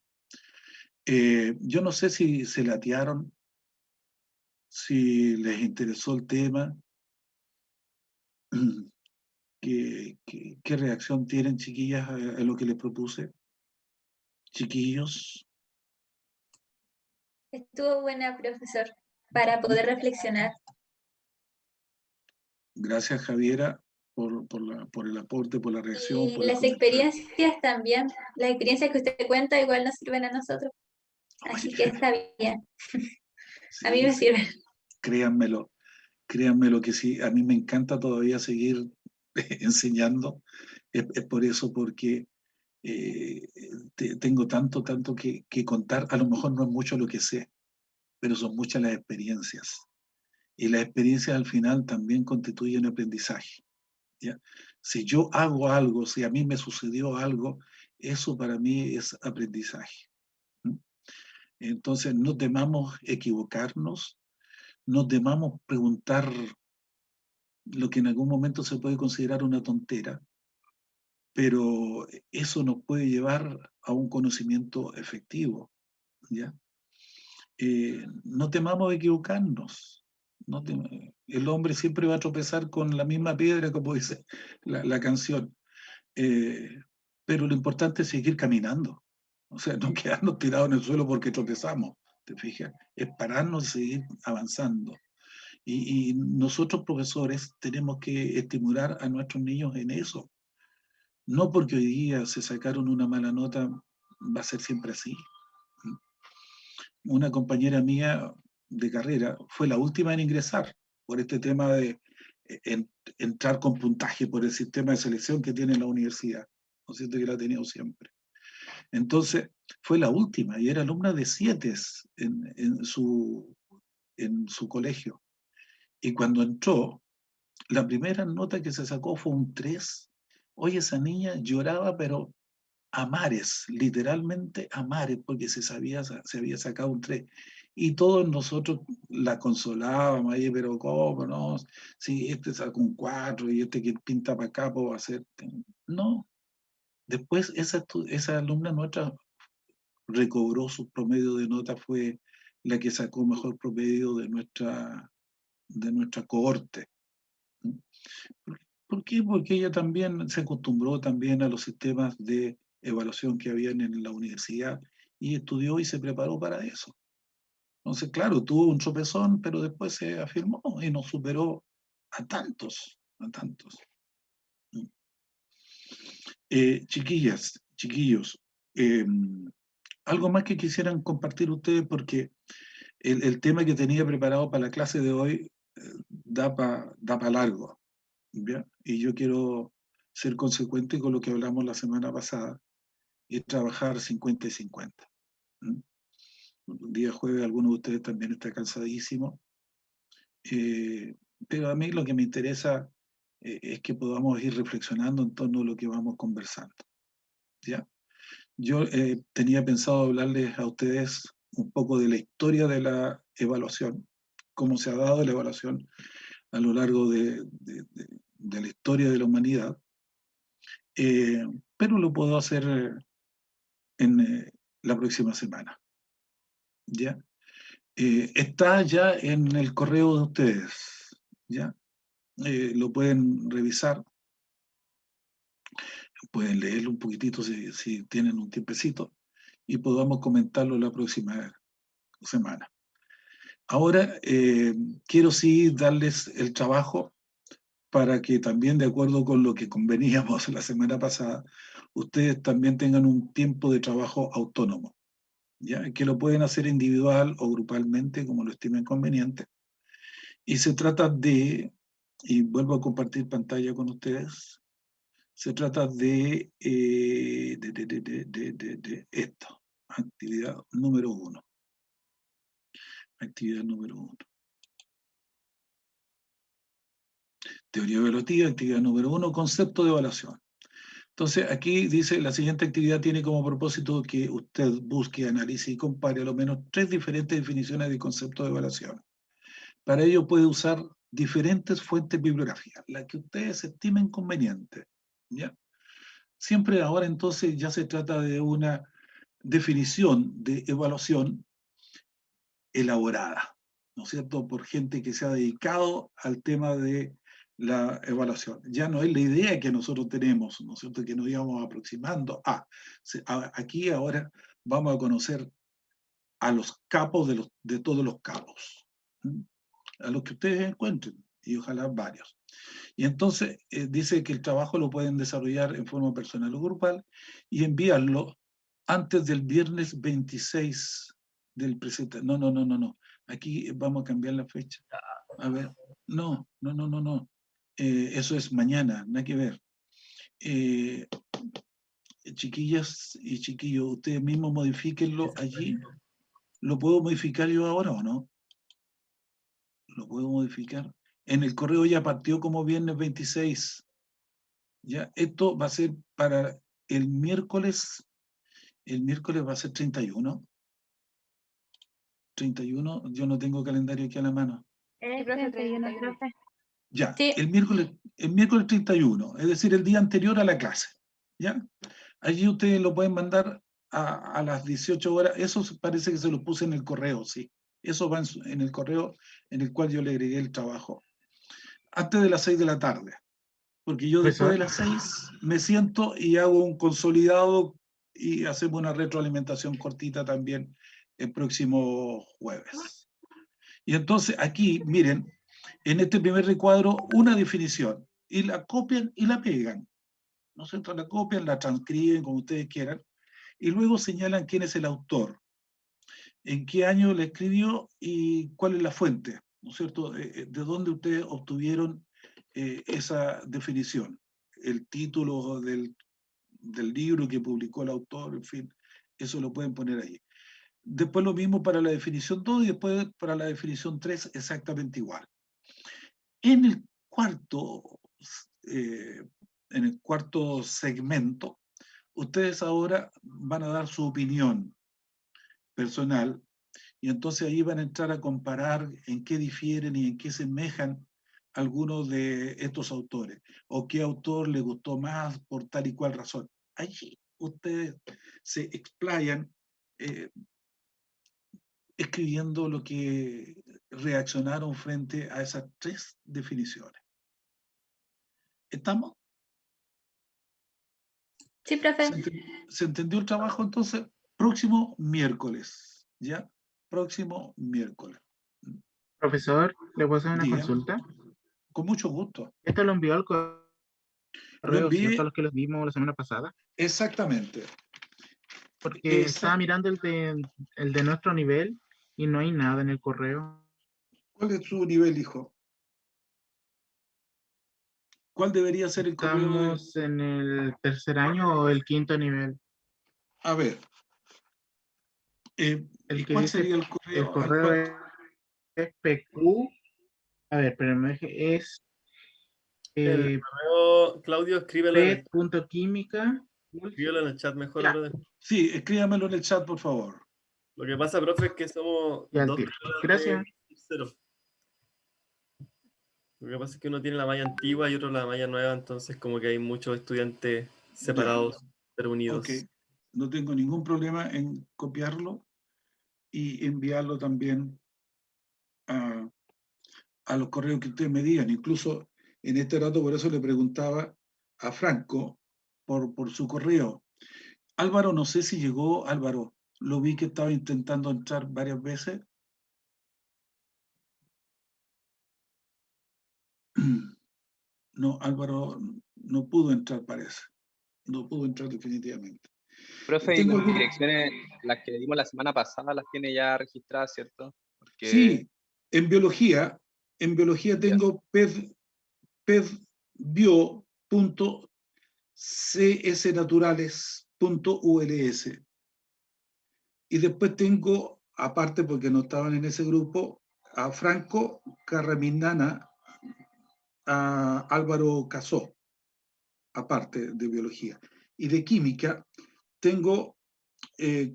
Yo no sé si se latearon, si les interesó el tema, ¿qué reacción tienen, chiquillas, a lo que les propuse? Chiquillos. Estuvo buena, profesor, para poder reflexionar. Gracias, Javiera, por el aporte, por la reacción. Y por el las comentario. experiencias también, las experiencias que usted cuenta igual nos sirven a nosotros. Así que está bien. A mí me Sí, sirve. créanmelo que sí, a mí me encanta todavía seguir enseñando. Es por eso, porque tengo tanto que contar. A lo mejor no es mucho lo que sé, pero son muchas las experiencias. Y las experiencias al final también constituyen aprendizaje. ¿Ya? Si yo hago algo, si a mí me sucedió algo, eso para mí es aprendizaje. Entonces, no temamos equivocarnos, no temamos preguntar lo que en algún momento se puede considerar una tontera, pero eso nos puede llevar a un conocimiento efectivo. ¿Ya? No temamos equivocarnos. El hombre siempre va a tropezar con la misma piedra, como dice la canción. Pero lo importante es seguir caminando. O sea, no quedarnos tirados en el suelo porque tropezamos. ¿Te fijas? Es pararnos y seguir avanzando. Y nosotros, profesores, tenemos que estimular a nuestros niños en eso. No porque hoy día se sacaron una mala nota, va a ser siempre así. Una compañera mía de carrera fue la última en ingresar por este tema de entrar con puntaje por el sistema de selección que tiene la universidad. ¿No es cierto? Que la ha tenido siempre. Entonces, fue la última y era alumna de 7 en su colegio. Y cuando entró, la primera nota que se sacó fue un 3. Oye, esa niña lloraba, pero a mares, literalmente a mares, porque se había sacado un 3. Y todos nosotros la consolábamos, ahí, pero ¿cómo no? Si este sacó un 4 y este que pinta para acá, puedo hacer. No. Después esa alumna nuestra recobró su promedio de nota, fue la que sacó mejor promedio de nuestra cohorte. ¿Por qué? Porque ella también se acostumbró también a los sistemas de evaluación que habían en la universidad y estudió y se preparó para eso. Entonces, claro, tuvo un tropezón, pero después se afirmó y nos superó a tantos, a tantos. Chiquillas, chiquillos, algo más que quisieran compartir ustedes, porque el tema que tenía preparado para la clase de hoy da para largo. ¿Ya? Y yo quiero ser consecuente con lo que hablamos la semana pasada y trabajar 50 y 50. ¿Mm? El día jueves alguno de ustedes también está cansadísimo, pero a mí lo que me interesa es que podamos ir reflexionando en torno a lo que vamos conversando. ¿Ya? Yo tenía pensado hablarles a ustedes un poco de la historia de la evaluación, cómo se ha dado la evaluación a lo largo de la historia de la humanidad, pero lo puedo hacer en la próxima semana. ¿Ya? Está ya en el correo de ustedes. ¿Ya? Lo pueden revisar, pueden leerlo un poquitito si tienen un tiempecito y podamos comentarlo la próxima semana. Ahora, quiero sí darles el trabajo para que también, de acuerdo con lo que conveníamos la semana pasada, ustedes también tengan un tiempo de trabajo autónomo, ¿ya? Que lo pueden hacer individual o grupalmente, como lo estimen conveniente. Y se trata de, y vuelvo a compartir pantalla con ustedes, se trata de esto, actividad número 1. Actividad número 1. Teoría evaluativa, actividad número 1, concepto de evaluación. Entonces, aquí dice, la siguiente actividad tiene como propósito que usted busque, analice y compare a lo menos 3 diferentes definiciones de concepto de evaluación. Para ello puede usar diferentes fuentes bibliográficas, las que ustedes estimen convenientes, ¿ya? Siempre ahora entonces ya se trata de una definición de evaluación elaborada, ¿no es cierto?, por gente que se ha dedicado al tema de la evaluación. Ya no es la idea que nosotros tenemos, ¿no es cierto?, que nos íbamos aproximando a. Aquí ahora vamos a conocer a los capos de todos los capos, ¿sí? A los que ustedes encuentren, y ojalá varios. Y entonces dice que el trabajo lo pueden desarrollar en forma personal o grupal y enviarlo antes del viernes 26 del presente. No. Aquí vamos a cambiar la fecha. A ver, no. Eso es mañana, nada que ver. Chiquillas y chiquillos, ustedes mismos modifíquenlo allí. ¿Lo puedo modificar yo ahora o no? ¿Lo puedo modificar? En el correo ya partió como viernes 26. Ya, esto va a ser para el miércoles va a ser 31. 31, yo no tengo calendario aquí a la mano. Sí, profe, 31, profe. Ya, Sí. el miércoles 31, es decir, el día anterior a la clase. ¿Ya? Allí ustedes lo pueden mandar a las 18 horas. Eso parece que se lo puse en el correo, sí. Eso va en el correo en el cual yo le agregué el trabajo. Antes de las 6 de la tarde. Porque yo después de las 6 me siento y hago un consolidado y hacemos una retroalimentación cortita también el próximo jueves. Y entonces aquí, miren, en este primer recuadro, una definición, y la copian y la pegan, ¿no es cierto? La copian, la transcriben como ustedes quieran, y luego señalan quién es el autor, en qué año la escribió y cuál es la fuente, ¿no es cierto? De dónde ustedes obtuvieron esa definición, el título del libro que publicó el autor, en fin, eso lo pueden poner ahí. Después lo mismo para la definición 2 y después para la definición 3 exactamente igual. En el cuarto segmento, ustedes ahora van a dar su opinión personal y entonces ahí van a entrar a comparar en qué difieren y en qué semejan algunos de estos autores, o qué autor le gustó más por tal y cual razón. Allí ustedes se explayan escribiendo lo que reaccionaron frente a esas 3 definiciones. ¿Estamos? Sí, profe. ¿Se entendió el trabajo entonces? Próximo miércoles, ¿ya? Próximo miércoles. Profesor, ¿le puedo hacer una Diga. consulta? Con mucho gusto. Esto lo envió al correo, Lo envié. ¿cierto? A los que los vimos la semana pasada. Exactamente. Porque estaba mirando el de nuestro nivel y no hay nada en el correo. ¿Cuál es su nivel, hijo? ¿Cuál debería ser el correo? Estamos en el tercer año o el quinto nivel. A ver. El que ¿Cuál dice sería el correo? el correo es PQ. A ver, pero es El correo, Claudio, escríbelo pet.química. escríbelo en el chat mejor, Ya. brother. Sí, escríbamelo en el chat, por favor. Lo que pasa, profe, es que somos Ya, 2 tío. personas Gracias. de tercero. Lo que pasa es que uno tiene la malla antigua y otro la malla nueva, entonces como que hay muchos estudiantes separados, pero unidos. Ok, no tengo ningún problema en copiarlo y enviarlo también a los correos que ustedes me digan. Incluso en este rato, por eso le preguntaba a Franco por su correo. Álvaro, no sé si llegó. Álvaro, lo vi que estaba intentando entrar varias veces. No, Álvaro no pudo entrar, parece. No pudo entrar definitivamente. Profe, y Tengo las algún- direcciones, las que le dimos la semana pasada, las tiene ya registradas, ¿cierto? Porque Sí, en biología Ya. tengo pedbio.csnaturales.uls. Y después tengo, aparte porque no estaban en ese grupo, a Franco Carraminana, a Álvaro Casó, aparte de biología. Y de química tengo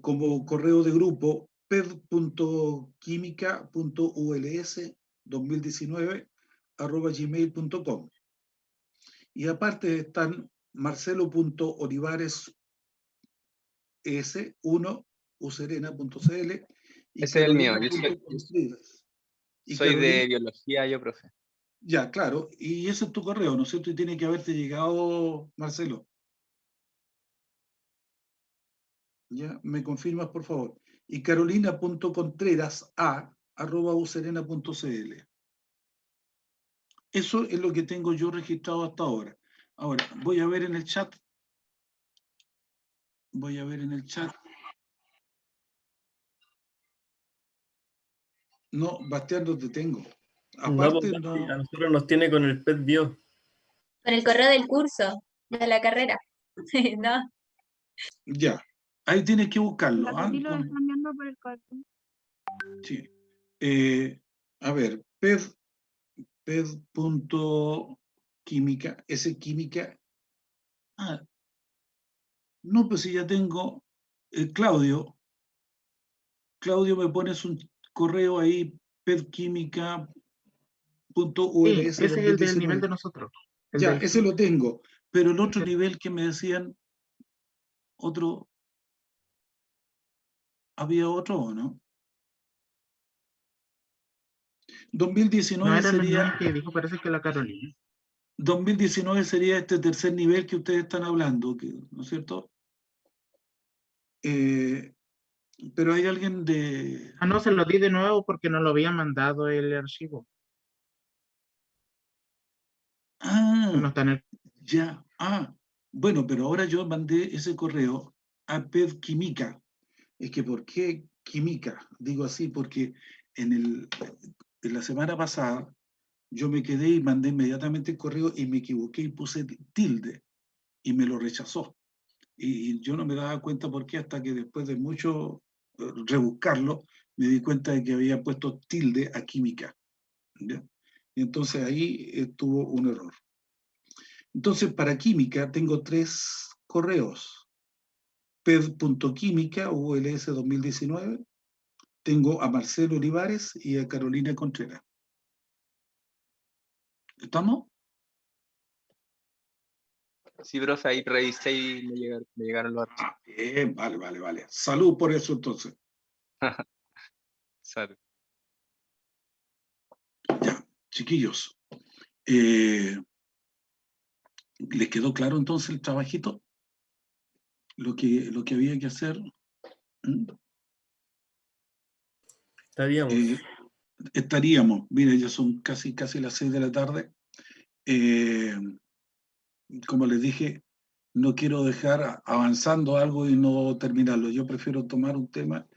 como correo de grupo ped.quimica.uls2019@gmail.com. Y aparte están marcelo.olivares1userena.cl y Ese es el mío. carolina.contreras. Y Soy Carolina, de biología, yo, profe. ya, claro, y ese es tu correo, ¿no es cierto? Y tiene que haberte llegado, Marcelo. ¿Ya? ¿Me confirmas, por favor? Y carolina.contreras@userena.cl. Eso es lo que tengo yo registrado hasta ahora. Ahora, voy a ver en el chat. Voy a ver en el chat. No, Bastián, no te tengo. No, Aparte, pues, no. a nosotros nos tiene con el PET Bio. Con el correo del curso, de la carrera. No, Ya. Ahí tienes que buscarlo. La ¿Ah? Coti lo está enviando por el correo. Sí. A ver, ped.química, ese química. Ah, no, pues si ya tengo Claudio. Claudio, me pones un correo ahí, pedquímica.uls Sí, ese es el del nivel 2019. de nosotros. El Ya, del ese lo tengo. Pero el otro Sí. nivel que me decían, ¿había otro o no? No 2019 eran los niveles sería, que dijo, parece que la Carolina. 2019 sería este tercer nivel que ustedes están hablando, ¿no es cierto? Pero hay alguien de... Ah, no, se lo di de nuevo porque no lo había mandado el archivo. No Ah, está en el... ya. Ah, bueno, pero ahora yo mandé ese correo a pedquímica. Es que ¿por qué química? Digo así porque en la semana pasada yo me quedé y mandé inmediatamente el correo y me equivoqué y puse tilde y me lo rechazó. Y yo no me daba cuenta por qué hasta que después de mucho rebuscarlo me di cuenta de que había puesto tilde a química. ¿Ya? Y entonces ahí tuvo un error. Entonces para química tengo 3 correos. ped.química, ULS 2019, tengo a Marcelo Olivares y a Carolina Contreras. ¿Estamos? Sí, profe, ahí revisé y me llegaron los archivos. Bien, vale. Salud por eso entonces. Salud. Ya, chiquillos. ¿Les quedó claro entonces el trabajito? Lo que había que hacer. ¿Mm? Estaríamos. Estaríamos, mira, ya son casi las 6 de la tarde. Como les dije, no quiero dejar avanzando algo y no terminarlo. Yo prefiero tomar un tema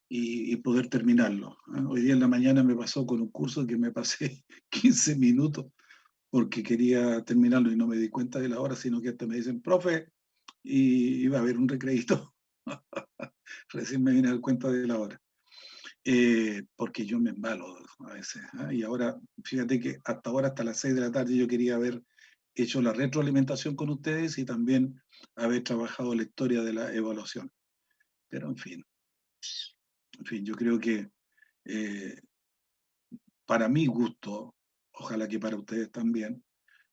y poder terminarlo. Hoy día en la mañana me pasó con un curso que me pasé 15 minutos porque quería terminarlo y no me di cuenta de la hora, sino que hasta me dicen, profe, y iba a haber un recreíto. Recién me vine a dar cuenta de la hora. Porque yo me embalo a veces. Y ahora, fíjate que hasta ahora, hasta las 6 de la tarde, yo quería haber hecho la retroalimentación con ustedes y también haber trabajado la historia de la evaluación. Pero en fin, yo creo que para mi gusto, ojalá que para ustedes también,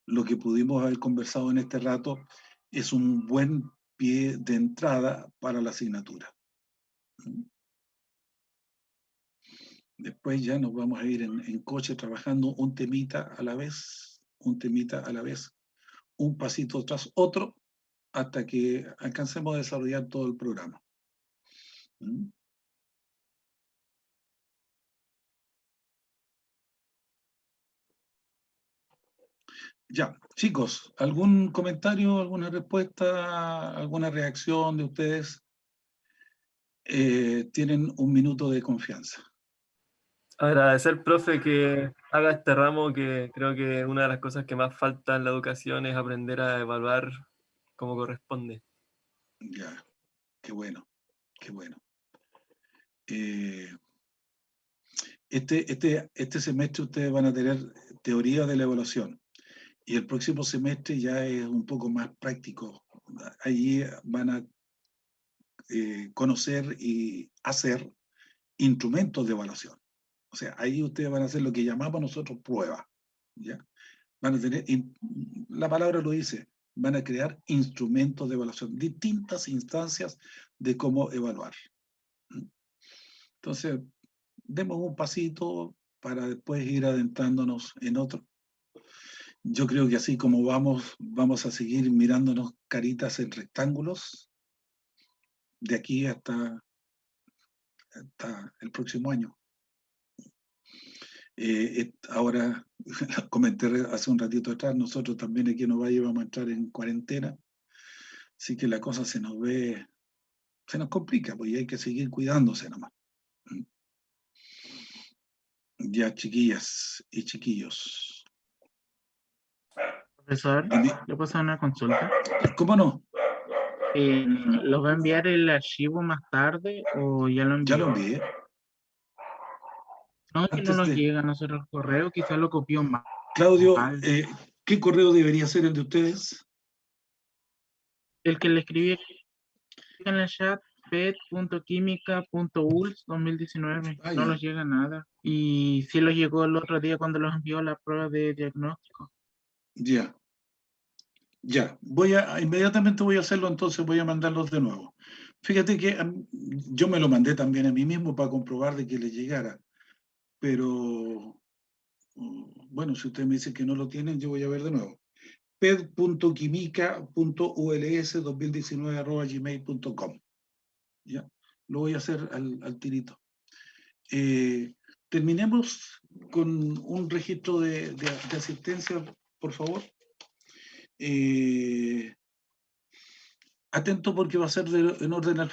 lo que pudimos haber conversado en este rato es un buen pie de entrada para la asignatura. Después ya nos vamos a ir en coche trabajando un temita a la vez, un pasito tras otro, hasta que alcancemos a desarrollar todo el programa. ¿Mm? Ya, chicos, ¿algún comentario, alguna respuesta, alguna reacción de ustedes? Tienen un minuto de confianza. Agradecer, profe, que haga este ramo, que creo que una de las cosas que más falta en la educación es aprender a evaluar como corresponde. Ya, qué bueno, qué bueno. Este semestre ustedes van a tener teoría de la evaluación y el próximo semestre ya es un poco más práctico. Allí van a conocer y hacer instrumentos de evaluación. O sea, ahí ustedes van a hacer lo que llamamos nosotros prueba. ¿Ya? Van a tener, la palabra lo dice, van a crear instrumentos de evaluación, distintas instancias de cómo evaluar. Entonces, demos un pasito para después ir adentrándonos en otro. Yo creo que así como vamos a seguir mirándonos caritas en rectángulos de aquí hasta el próximo año. Ahora, comenté hace un ratito atrás, nosotros también aquí en Ovalle vamos a entrar en cuarentena, así que la cosa se nos complica, pues hay que seguir cuidándose nomás. Ya, chiquillas y chiquillos. Profesor, ¿le puedo hacer una consulta? ¿Cómo no? ¿Lo va a enviar el archivo más tarde o ya lo envió? Ya lo envié. No, que no Antes nos de... llega a nosotros el correo, quizás lo copió mal. Claudio, ¿qué correo debería ser el de ustedes? El que le escribí en el chat, pet.química.uls 2019, Ah, no ya. nos llega nada. Y sí los llegó el otro día cuando los envió la prueba de diagnóstico. Ya. Ya, inmediatamente voy a hacerlo, entonces voy a mandarlos de nuevo. Fíjate que yo me lo mandé también a mí mismo para comprobar de que le llegara, pero bueno, si usted me dice que no lo tienen, yo voy a ver de nuevo. ped.quimica.uls2019@gmail.com. ¿Ya? Lo voy a hacer al tirito. Terminemos con un registro de asistencia, por favor. Atento porque va a ser en orden alfabético.